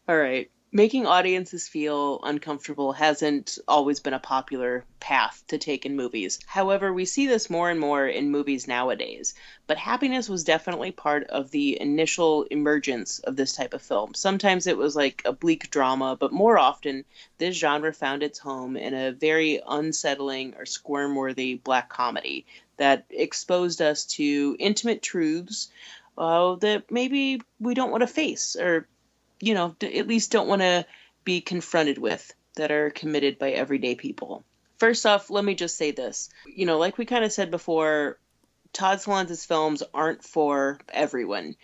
All right. Making audiences feel uncomfortable hasn't always been a popular path to take in movies. However, we see this more and more in movies nowadays. But Happiness was definitely part of the initial emergence of this type of film. Sometimes it was like a bleak drama, but more often this genre found its home in a very unsettling or squirm-worthy black comedy that exposed us to intimate truths that maybe we don't want to face, or at least don't want to be confronted with, that are committed by everyday people. First off, let me just say this. Like we kind of said before, Todd Solondz's films aren't for everyone.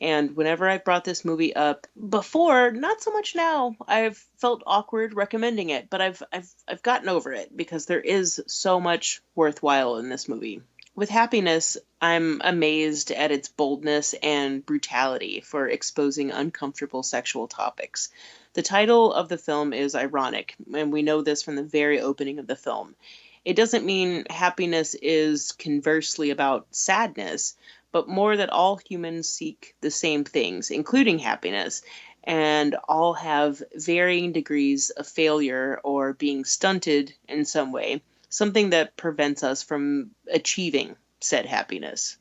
And whenever I brought this movie up before, not so much now, I've felt awkward recommending it, but I've gotten over it because there is so much worthwhile in this movie. With Happiness, I'm amazed at its boldness and brutality for exposing uncomfortable sexual topics. The title of the film is ironic, and we know this from the very opening of the film. It doesn't mean happiness is conversely about sadness, but more that all humans seek the same things, including happiness, and all have varying degrees of failure or being stunted in some way. Something that prevents us from achieving said happiness.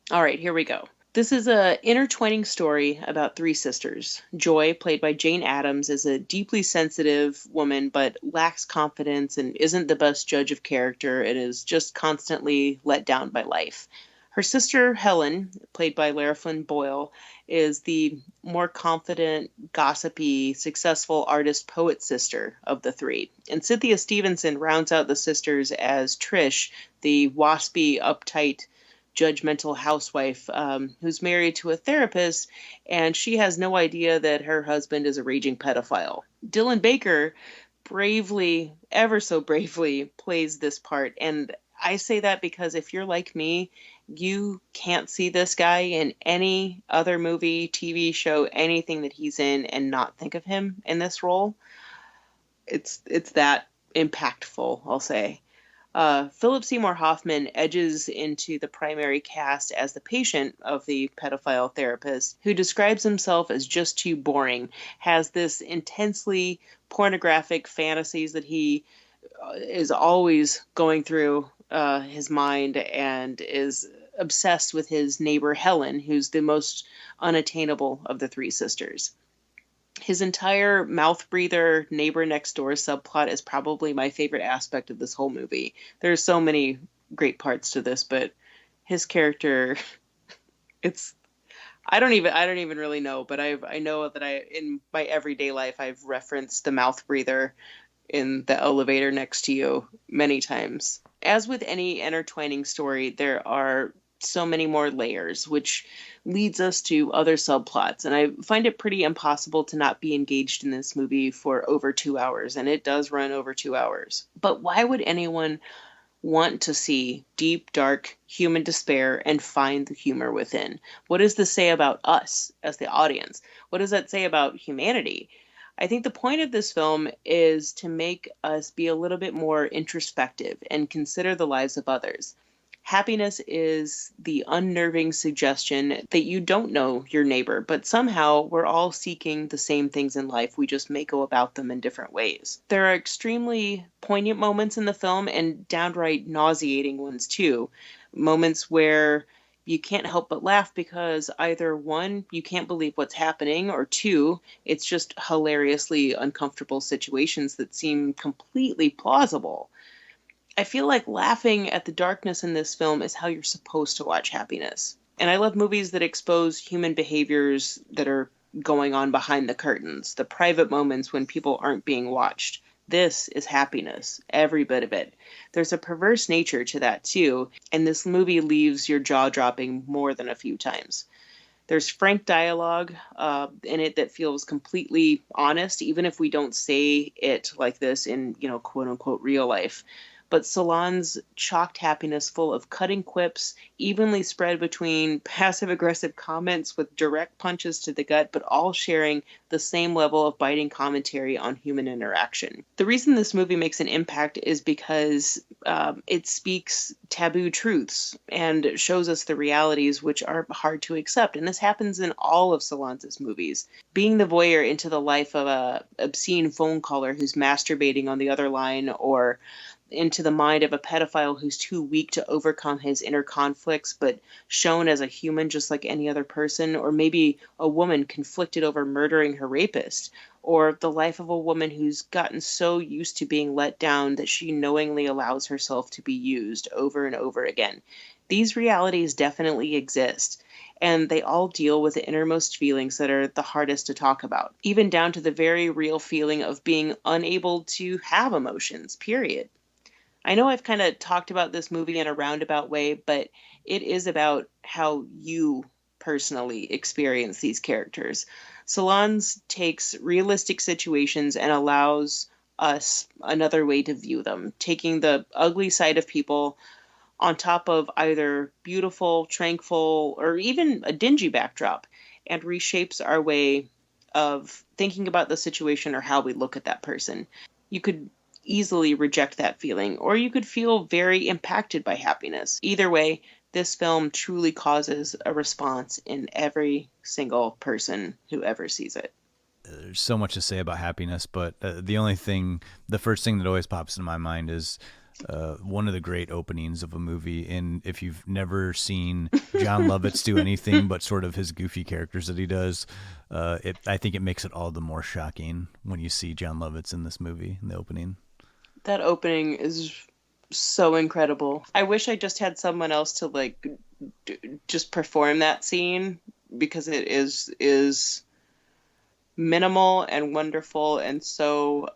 All right, here we go. This is an intertwining story about three sisters. Joy, played by Jane Addams, is a deeply sensitive woman but lacks confidence and isn't the best judge of character and is just constantly let down by life. Her sister, Helen, played by Lara Flynn Boyle, is the more confident, gossipy, successful artist-poet sister of the three. And Cynthia Stevenson rounds out the sisters as Trish, the waspy, uptight, judgmental housewife who's married to a therapist, and she has no idea that her husband is a raging pedophile. Dylan Baker bravely, ever so bravely, plays this part, and I say that because if you're like me, you can't see this guy in any other movie, TV show, anything that he's in and not think of him in this role. It's that impactful, I'll say. Philip Seymour Hoffman edges into the primary cast as the patient of the pedophile therapist, who describes himself as just too boring, has this intensely pornographic fantasies that he is always going through his mind, and is obsessed with his neighbor Helen, who's the most unattainable of the three sisters. His entire mouth breather neighbor next door subplot is probably my favorite aspect of this whole movie. There's so many great parts to this, but his character, it's I don't even really know, but I know that in my everyday life I've referenced the mouth breather in the elevator next to you many times. As with any intertwining story, there are so many more layers, which leads us to other subplots. And I find it pretty impossible to not be engaged in this movie for over 2 hours, and it does run over 2 hours. But why would anyone want to see deep, dark human despair and find the humor within? What does this say about us as the audience? What does that say about humanity? I think the point of this film is to make us be a little bit more introspective and consider the lives of others. Happiness is the unnerving suggestion that you don't know your neighbor, but somehow we're all seeking the same things in life. We just may go about them in different ways. There are extremely poignant moments in the film and downright nauseating ones too. Moments where you can't help but laugh because either one, you can't believe what's happening, or two, it's just hilariously uncomfortable situations that seem completely plausible. I feel like laughing at the darkness in this film is how you're supposed to watch Happiness. And I love movies that expose human behaviors that are going on behind the curtains, the private moments when people aren't being watched. This is Happiness, every bit of it. There's a perverse nature to that too, and this movie leaves your jaw dropping more than a few times. There's frank dialogue in it that feels completely honest, even if we don't say it like this in, quote unquote real life. But Solondz chalked Happiness full of cutting quips, evenly spread between passive-aggressive comments with direct punches to the gut, but all sharing the same level of biting commentary on human interaction. The reason this movie makes an impact is because it speaks taboo truths and shows us the realities which are hard to accept. And this happens in all of Solondz's movies. Being the voyeur into the life of a obscene phone caller who's masturbating on the other line, or into the mind of a pedophile who's too weak to overcome his inner conflicts, but shown as a human just like any other person, or maybe a woman conflicted over murdering her rapist, or the life of a woman who's gotten so used to being let down that she knowingly allows herself to be used over and over again. These realities definitely exist, and they all deal with the innermost feelings that are the hardest to talk about, even down to the very real feeling of being unable to have emotions, period. I know I've kind of talked about this movie in a roundabout way, but it is about how you personally experience these characters. Solondz takes realistic situations and allows us another way to view them, taking the ugly side of people on top of either beautiful, tranquil, or even a dingy backdrop, and reshapes our way of thinking about the situation or how we look at that person. You could easily reject that feeling, or you could feel very impacted by Happiness. Either way, this film truly causes a response in every single person who ever sees it. There's so much to say about Happiness, but the first thing that always pops in my mind is one of the great openings of a movie. And if you've never seen John Lovitz do anything but sort of his goofy characters that he does, I think it makes it all the more shocking when you see John Lovitz in this movie, in the opening. That opening is so incredible. I wish I just had someone else to just perform that scene, because it is minimal and wonderful, and so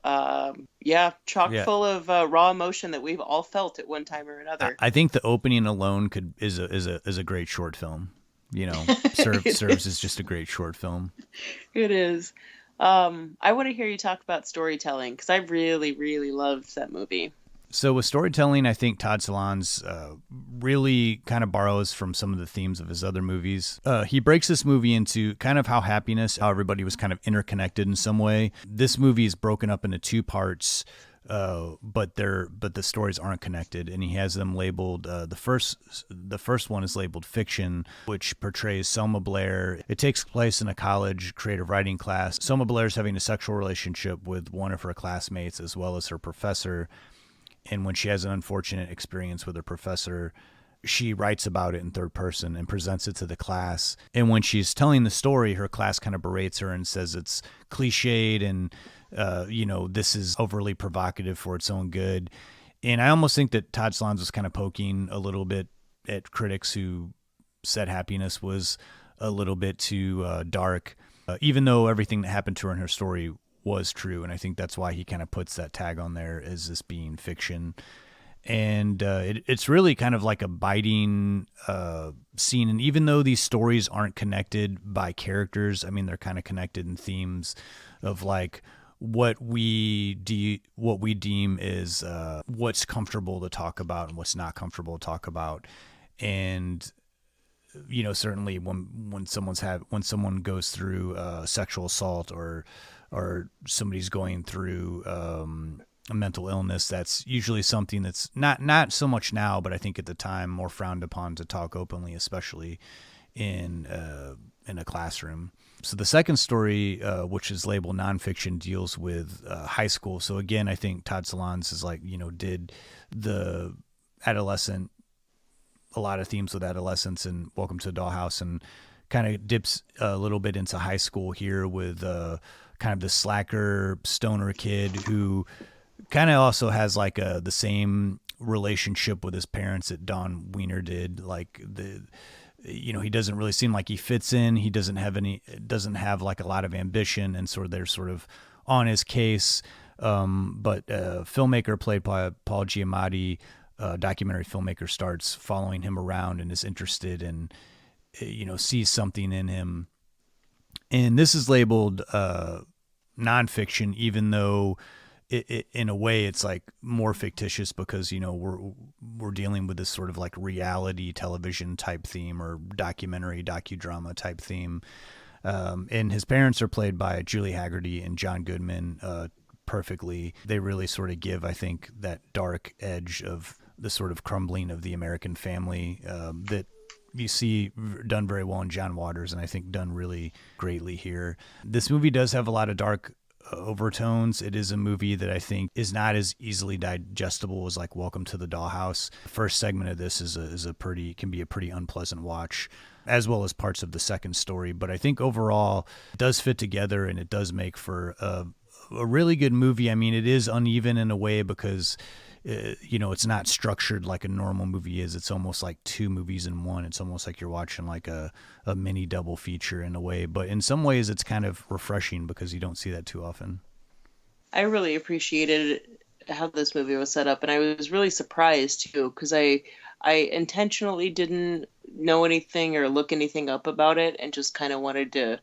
chock full of raw emotion that we've all felt at one time or another. I think the opening alone is a great short film. Serves as just a great short film. It is. I want to hear you talk about storytelling, because I really, really loved that movie. So with storytelling, I think Todd Solondz really kind of borrows from some of the themes of his other movies. He breaks this movie into kind of how everybody was kind of interconnected in some way. This movie is broken up into two parts. but the stories aren't connected, and he has them labeled. The first one is labeled fiction, which portrays Selma Blair. It takes place in a college creative writing class. Selma Blair is having a sexual relationship with one of her classmates as well as her professor, and when she has an unfortunate experience with her professor, she writes about it in third person and presents it to the class. And when she's telling the story, her class kind of berates her and says it's cliched and this is overly provocative for its own good. And I almost think that Todd Solondz was kind of poking a little bit at critics who said Happiness was a little bit too dark, even though everything that happened to her in her story was true. And I think that's why he kind of puts that tag on there as this being fiction. And it's really kind of like a biting scene. And even though these stories aren't connected by characters, I mean, they're kind of connected in themes of like what we deem is what's comfortable to talk about and what's not comfortable to talk about. And certainly when someone goes through sexual assault or somebody's going through a mental illness, that's usually something that's not so much now, but I think at the time more frowned upon to talk openly, especially in a classroom. So the second story, which is labeled nonfiction, deals with high school. So again, I think Todd Solondz is did the adolescent, a lot of themes with adolescence and Welcome to Dollhouse, and kind of dips a little bit into high school here with kind of the slacker stoner kid who kind of also has like the same relationship with his parents that Don Wiener did. Like he doesn't really seem like he fits in. He doesn't have like a lot of ambition, and they're sort of on his case. But filmmaker played by Paul Giamatti, documentary filmmaker, starts following him around and is interested and sees something in him. And this is labeled nonfiction, even though it in a way it's like more fictitious because we're dealing with this sort of like reality television type theme or docudrama type theme. And his parents are played by Julie Haggerty and John Goodman perfectly. They really sort of give, I think, that dark edge of the sort of crumbling of the American family that you see done very well in John Waters, and I think done really greatly here. This movie does have a lot of dark overtones. It is a movie that I think is not as easily digestible as like Welcome to the Dollhouse. The first segment of this can be a pretty unpleasant watch, as well as parts of the second story. But I think overall it does fit together, and it does make for a really good movie. I mean, it is uneven in a way because it's not structured like a normal movie is. It's almost like two movies in one. It's almost like you're watching like a mini double feature in a way. But in some ways, it's kind of refreshing because you don't see that too often. I really appreciated how this movie was set up, and I was really surprised too because I intentionally didn't know anything or look anything up about it, and just kind of wanted to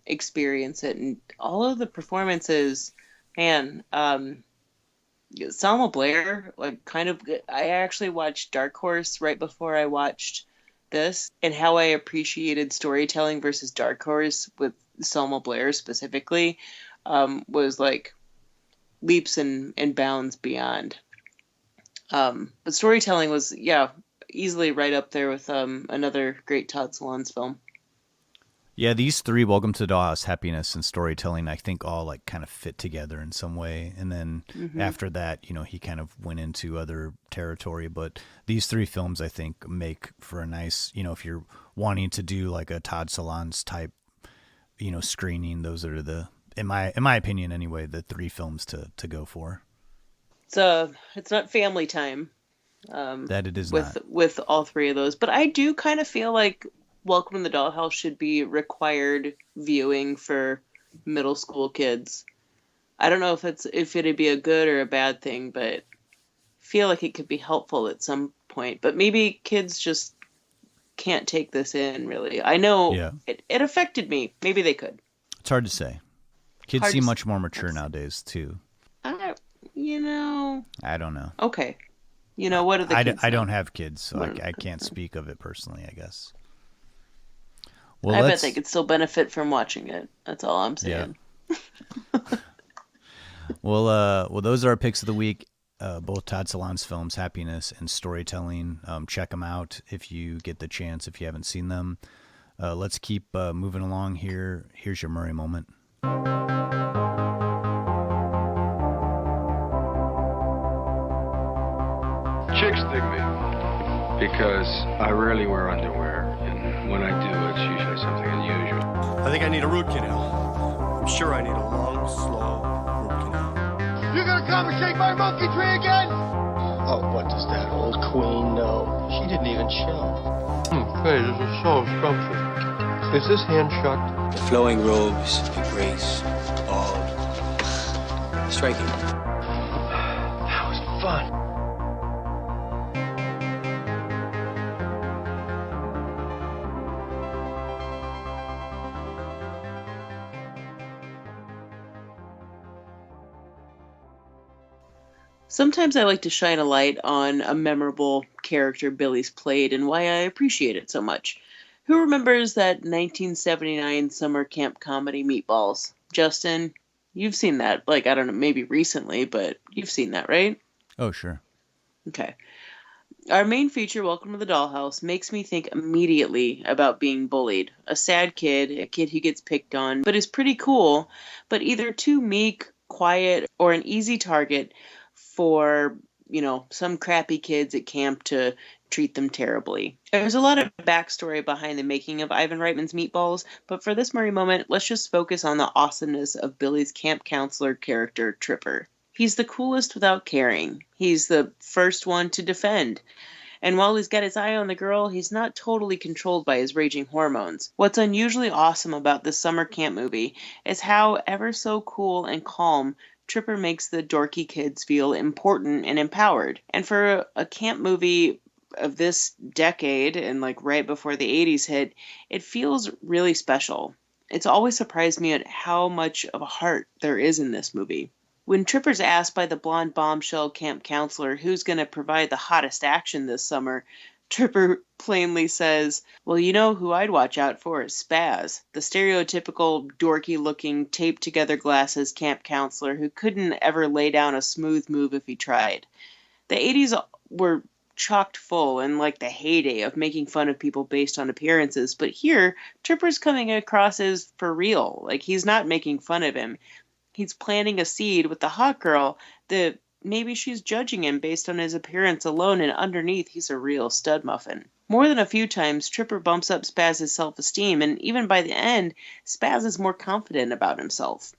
experience it. And all of the performances, man. Selma Blair, I actually watched Dark Horse right before I watched this, and how I appreciated storytelling versus Dark Horse with Selma Blair specifically was like leaps and bounds beyond. But storytelling was, easily right up there with another great Todd Solondz film. Yeah, these three, Welcome to Dollhouse, Happiness, and Storytelling, I think all like kind of fit together in some way. And then after that, he kind of went into other territory. But these three films, I think, make for a nice, if you're wanting to do like a Todd Solondz type, screening, those are in my opinion anyway, the three films to go for. It's not family time. That it is with all three of those. But I do kind of feel like Welcome to the Dollhouse should be required viewing for middle school kids. I don't know if it'd be a good or a bad thing, but I feel like it could be helpful at some point. But maybe kids just can't take this in, really. I know it affected me. Maybe they could. It's hard to say. Kids seem much more mature nowadays, too. I don't know. Okay. What are the kids? I don't have kids, so I can't speak of it personally, I guess. Well, bet they could still benefit from watching it. That's all I'm saying. Yeah. Well, those are our picks of the week. Both Todd Solondz films, Happiness and Storytelling. Check them out if you get the chance, if you haven't seen them. Let's keep moving along here. Here's your Murray moment. Chicks dig me because I rarely wear underwear, and when I do, it's usually something unusual. I think I need a root canal. I'm sure I need a long, slow root canal. You gonna come and shake my monkey tree again? Oh, what does that old queen know? She didn't even show. Hey, this is so scrumptious. Is this hand shucked? The flowing robes, the grace, all striking. That was fun. Sometimes I like to shine a light on a memorable character Billy's played and why I appreciate it so much. Who remembers that 1979 summer camp comedy Meatballs? Justin, you've seen that, I don't know, maybe recently, but you've seen that, right? Oh, sure. Okay. Our main feature, Welcome to the Dollhouse, makes me think immediately about being bullied. A sad kid, a kid who gets picked on, but is pretty cool, but either too meek, quiet, or an easy target for, some crappy kids at camp to treat them terribly. There's a lot of backstory behind the making of Ivan Reitman's Meatballs, but for this Murray moment, let's just focus on the awesomeness of Billy's camp counselor character, Tripper. He's the coolest without caring. He's the first one to defend. And while he's got his eye on the girl, he's not totally controlled by his raging hormones. What's unusually awesome about this summer camp movie is how ever so cool and calm Tripper makes the dorky kids feel important and empowered. And for a camp movie of this decade and right before the 80s hit, it feels really special. It's always surprised me at how much of a heart there is in this movie. When Tripper's asked by the blonde bombshell camp counselor who's going to provide the hottest action this summer, Tripper plainly says, well, you know who I'd watch out for is Spaz, the stereotypical dorky-looking, taped-together glasses camp counselor who couldn't ever lay down a smooth move if he tried. The 80s were chocked full and the heyday of making fun of people based on appearances, but here, Tripper's coming across as for real. He's not making fun of him. He's planting a seed with the hot girl that maybe she's judging him based on his appearance alone, and underneath he's a real stud muffin. More than a few times, Tripper bumps up Spaz's self-esteem, and even by the end, Spaz is more confident about himself.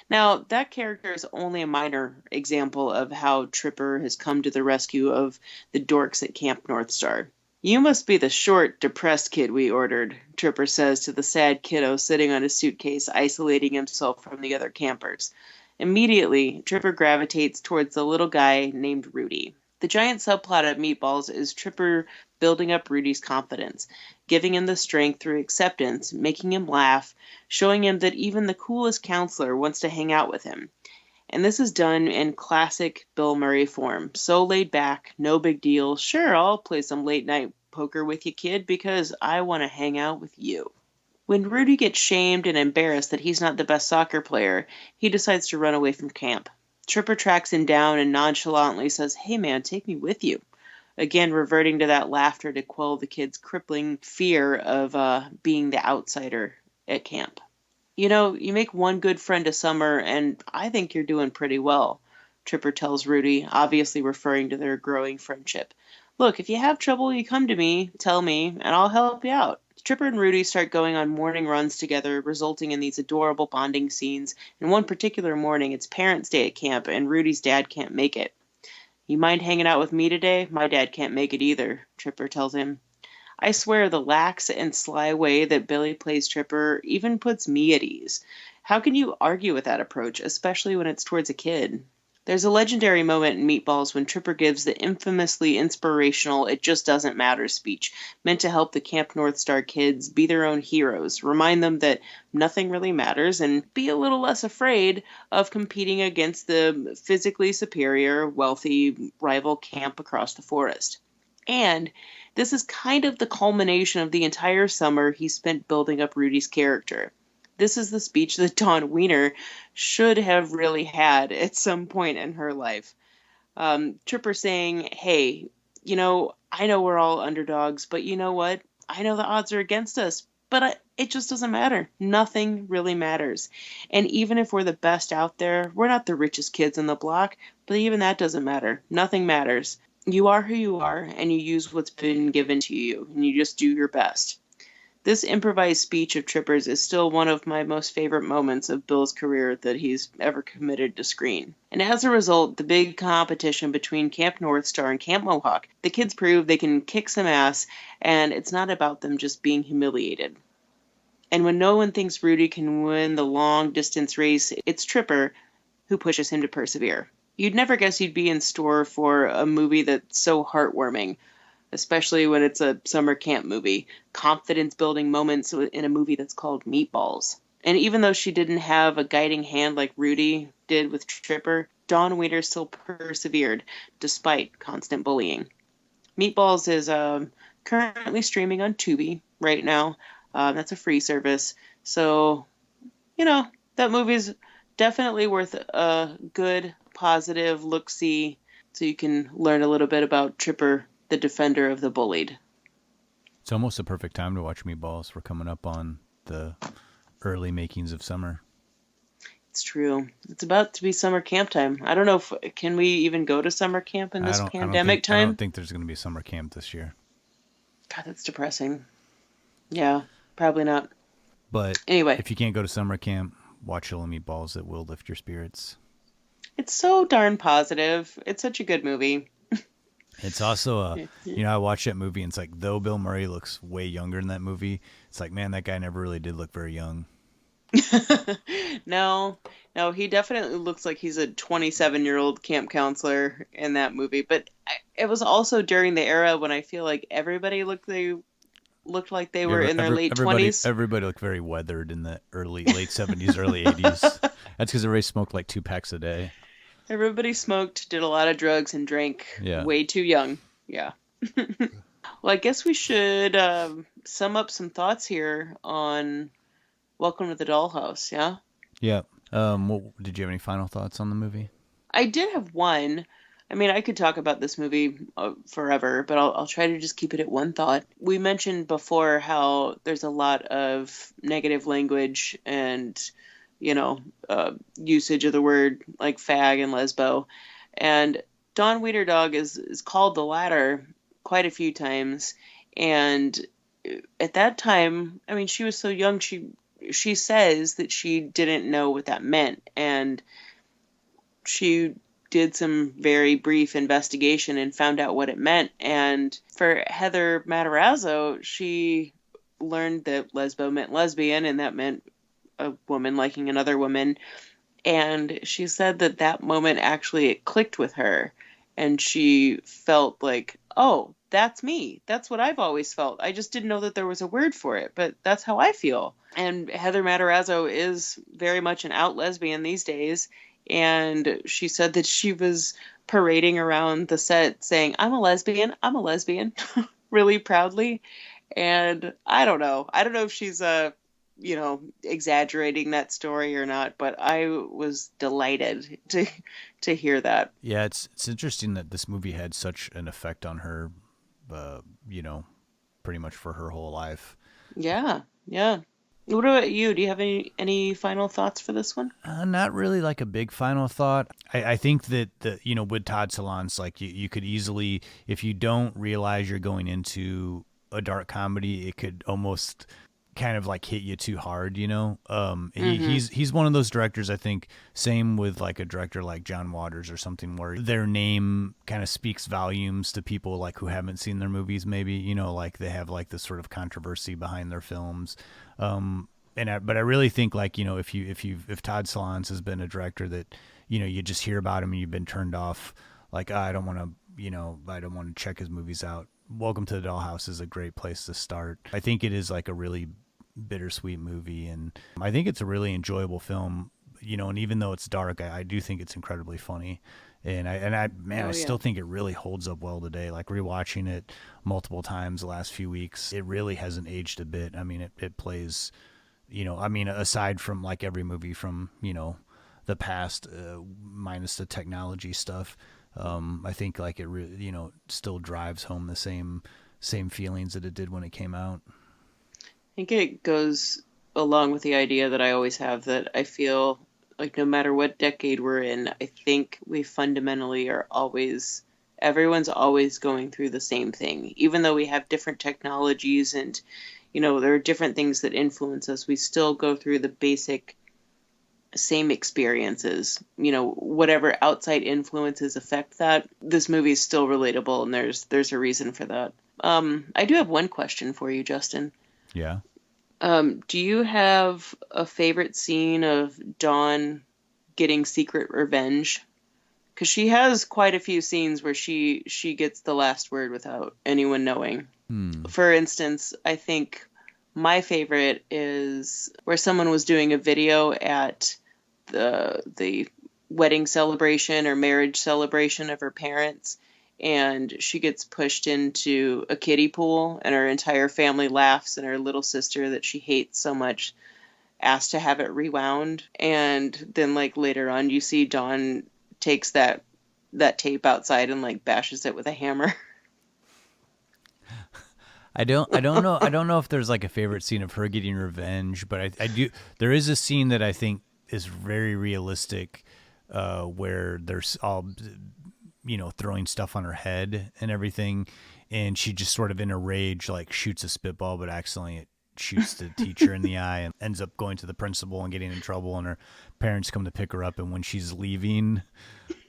Now, that character is only a minor example of how Tripper has come to the rescue of the dorks at Camp North Star. You must be the short, depressed kid we ordered, Tripper says to the sad kiddo sitting on his suitcase, isolating himself from the other campers. Immediately, Tripper gravitates towards the little guy named Rudy. The giant subplot of Meatballs is Tripper building up Rudy's confidence, giving him the strength through acceptance, making him laugh, showing him that even the coolest counselor wants to hang out with him. And this is done in classic Bill Murray form. So laid back, no big deal. Sure, I'll play some late night poker with you, kid, because I want to hang out with you. When Rudy gets shamed and embarrassed that he's not the best soccer player, he decides to run away from camp. Tripper tracks him down and nonchalantly says, "Hey man, take me with you." Again, reverting to that laughter to quell the kid's crippling fear of being the outsider at camp. You make one good friend a summer, and I think you're doing pretty well, Tripper tells Rudy, obviously referring to their growing friendship. Look, if you have trouble, you come to me, tell me, and I'll help you out. Tripper and Rudy start going on morning runs together, resulting in these adorable bonding scenes. And one particular morning, it's Parents' Day at camp, and Rudy's dad can't make it. "You mind hanging out with me today? My dad can't make it either," Tripper tells him. I swear the lax and sly way that Billy plays Tripper even puts me at ease. How can you argue with that approach, especially when it's towards a kid? There's a legendary moment in Meatballs when Tripper gives the infamously inspirational "it just doesn't matter" speech, meant to help the Camp North Star kids be their own heroes, remind them that nothing really matters, and be a little less afraid of competing against the physically superior, wealthy rival camp across the forest. And this is kind of the culmination of the entire summer he spent building up Rudy's character. This is the speech that Dawn Wiener should have really had at some point in her life. Tripper saying, hey, I know we're all underdogs, but you know what? I know the odds are against us, but it just doesn't matter. Nothing really matters. And even if we're the best out there, we're not the richest kids in the block, but even that doesn't matter. Nothing matters. You are who you are, and you use what's been given to you, and you just do your best. This improvised speech of Tripper's is still one of my most favorite moments of Bill's career that he's ever committed to screen. And as a result, the big competition between Camp North Star and Camp Mohawk, the kids prove they can kick some ass, and it's not about them just being humiliated. And when no one thinks Rudy can win the long-distance race, it's Tripper who pushes him to persevere. You'd never guess you'd be in store for a movie that's so heartwarming, especially when it's a summer camp movie. Confidence-building moments in a movie that's called Meatballs. And even though she didn't have a guiding hand like Rudy did with Tripper, Dawn Wiener still persevered, despite constant bullying. Meatballs is currently streaming on Tubi right now. That's a free service. So, that movie's definitely worth a good, positive look-see, so you can learn a little bit about Tripper, the defender of the bullied. It's almost a perfect time to watch Meatballs. We're coming up on the early makings of summer. It's true. It's about to be summer camp time. I don't know can we even go to summer camp in this pandemic time? I don't think there's going to be summer camp this year. God, that's depressing. Yeah, probably not. But anyway, if you can't go to summer camp, watch Little Meatballs. It will lift your spirits. It's so darn positive. It's such a good movie. It's also I watched that movie, and it's like, though Bill Murray looks way younger in that movie, it's like, man, that guy never really did look very young. No, he definitely looks like he's a 27-year-old camp counselor in that movie. But it was also during the era when I feel like everybody looked like they were in their late 20s. Everybody looked very weathered in the late 70s, early 80s. That's because everybody smoked like 2 packs a day. Everybody smoked, did a lot of drugs, and drank way too young. Yeah. Well, I guess we should sum up some thoughts here on Welcome to the Dollhouse, yeah? Yeah. Did you have any final thoughts on the movie? I did have one. I mean, I could talk about this movie forever, but I'll try to just keep it at one thought. We mentioned before how there's a lot of negative language and usage of the word like fag and lesbo. And Dawn Wienerdog is called the latter quite a few times. And at that time, I mean, she was so young, she says that she didn't know what that meant. And she did some very brief investigation and found out what it meant. And for Heather Matarazzo, she learned that lesbo meant lesbian, and that meant a woman liking another woman. And she said that moment actually it clicked with her, and she felt like, oh, that's me. That's what I've always felt. I just didn't know that there was a word for it, but that's how I feel. And Heather Matarazzo is very much an out lesbian these days. And she said that she was parading around the set saying, I'm a lesbian, really proudly. And I don't know if she's exaggerating that story or not, but I was delighted to hear that. Yeah, it's interesting that this movie had such an effect on her, pretty much for her whole life. Yeah. What about you? Do you have any final thoughts for this one? Not really like a big final thought. I think that with Todd Solondz, like you could easily, if you don't realize you're going into a dark comedy, it could almost kind of like hit you too hard, he's one of those directors, I think, same with like a director like John Waters or something, where their name kind of speaks volumes to people like who haven't seen their movies, maybe, like they have like this sort of controversy behind their films. But I really think like, if Todd Solondz has been a director that, you just hear about him and you've been turned off, like, I don't want to check his movies out. Welcome to the Dollhouse is a great place to start. I think it is like a really bittersweet movie, and I think it's a really enjoyable film, and even though it's dark, I do think it's incredibly funny. I still think it really holds up well today. Like rewatching it multiple times the last few weeks, it really hasn't aged a bit. I mean, it plays I mean, aside from like every movie from, the past, minus the technology stuff, I think like it really, still drives home the same feelings that it did when it came out. I think it goes along with the idea that I always have, that I feel like no matter what decade we're in, I think we fundamentally are always, everyone's always going through the same thing. Even though we have different technologies and, there are different things that influence us, we still go through the basic same experiences. Whatever outside influences affect that, this movie is still relatable, and there's a reason for that. I do have one question for you, Justin. Yeah. Do you have a favorite scene of Dawn getting secret revenge? Because she has quite a few scenes where she gets the last word without anyone knowing. For instance, I think my favorite is where someone was doing a video at the wedding celebration or marriage celebration of her parents, and she gets pushed into a kiddie pool, and her entire family laughs, and her little sister that she hates so much asks to have it rewound. And then like later on you see Dawn takes that tape outside and like bashes it with a hammer. I don't know if there's like a favorite scene of her getting revenge, but I do. There is a scene that I think is very realistic, where there's all, throwing stuff on her head and everything, and she just sort of in a rage like shoots a spitball, but accidentally it shoots the teacher in the eye and ends up going to the principal and getting in trouble, and her parents come to pick her up, and when she's leaving,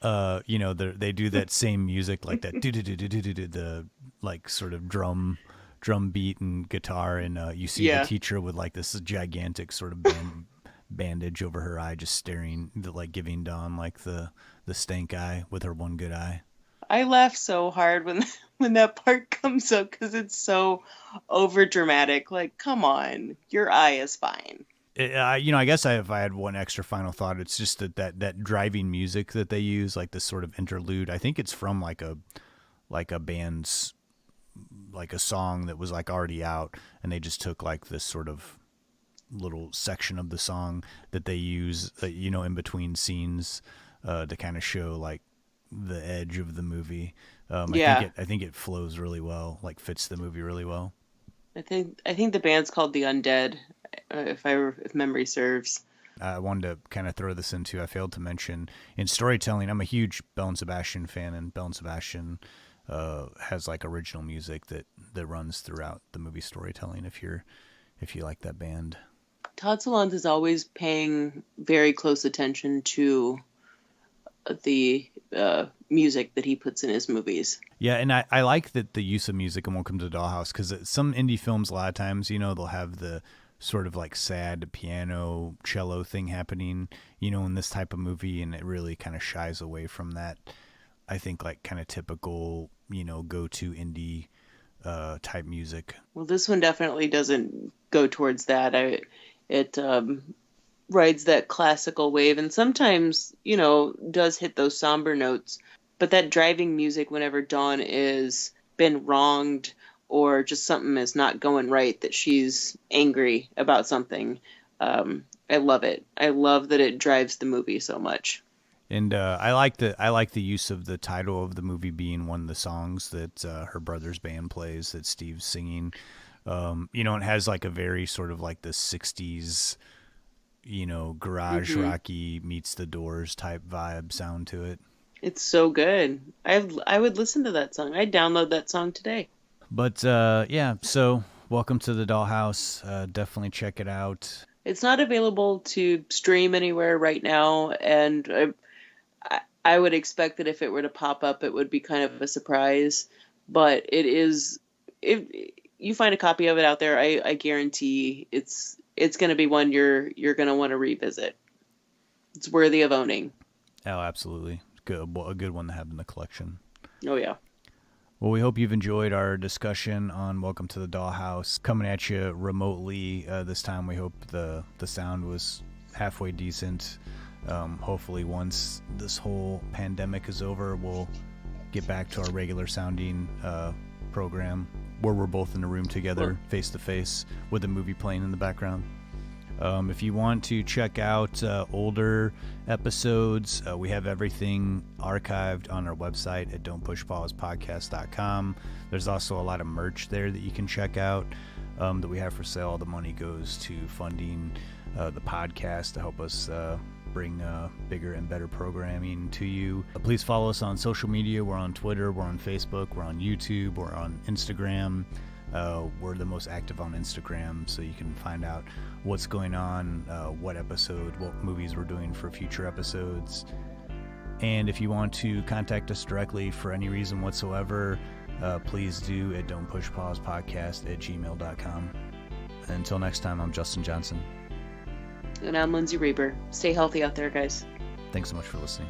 they do that same music, like that the like sort of drum beat and guitar, and you see the teacher with like this gigantic sort of bandage over her eye, just staring, like giving Dawn like the stank eye with her one good eye. I laugh so hard when that part comes up because it's so over dramatic. Like, come on, your eye is fine. I guess if I had one extra final thought, it's just that driving music that they use, like this sort of interlude. I think it's from like a band's, like a song that was like already out, and they just took like this sort of little section of the song that they use, in between scenes, to kind of show like the edge of the movie. I think it flows really well, like fits the movie really well. I think the band's called The Undead, if memory serves. I wanted to kind of throw this into, I failed to mention, in storytelling, I'm a huge Belle and Sebastian fan, and Belle and Sebastian has like original music that runs throughout the movie storytelling, if you like that band. Todd Solondz is always paying very close attention to the music that he puts in his movies. Yeah, and I like that the use of music in Welcome to the Dollhouse, because some indie films, a lot of times, they'll have the sort of like sad piano cello thing happening, in this type of movie, and it really kind of shies away from that, I think, like kind of typical, go-to indie type music. Well, this one definitely doesn't go towards that. It rides that classical wave, and sometimes, does hit those somber notes. But that driving music whenever Dawn is been wronged or just something is not going right, that she's angry about something, I love it. I love that it drives the movie so much. And I like the use of the title of the movie being one of the songs that her brother's band plays, that Steve's singing. It has like a very sort of like the 60s, garage rocky meets the Doors type vibe sound to it. It's so good. I would listen to that song. I'd download that song today. But so Welcome to the Dollhouse. Definitely check it out. It's not available to stream anywhere right now, and I would expect that if it were to pop up, it would be kind of a surprise. But it is, if you find a copy of it out there, I guarantee it's going to be one you're going to want to revisit. It's worthy of owning. Oh, absolutely. A good one to have in the collection. Oh, yeah. Well, we hope you've enjoyed our discussion on Welcome to the Dollhouse. Coming at you remotely this time. We hope the sound was halfway decent. Hopefully once this whole pandemic is over, we'll get back to our regular sounding program where we're both in a room together, face to face, with a movie playing in the background. If you want to check out older episodes, we have everything archived on our website at don'tpushpausepodcast.com. There's also a lot of merch there that you can check out that we have for sale. All the money goes to funding the podcast to help us bring bigger and better programming to you. Please follow us on social media. We're on Twitter, we're on Facebook, we're on YouTube, we're on Instagram. We're the most active on Instagram, so you can find out what's going on, what episode, what movies we're doing for future episodes. And if you want to contact us directly for any reason whatsoever, please do at don'tpushpausepodcast@gmail.com. Until next time, I'm Justin Johnson. And I'm Lindsay Reber. Stay healthy out there, guys. Thanks so much for listening.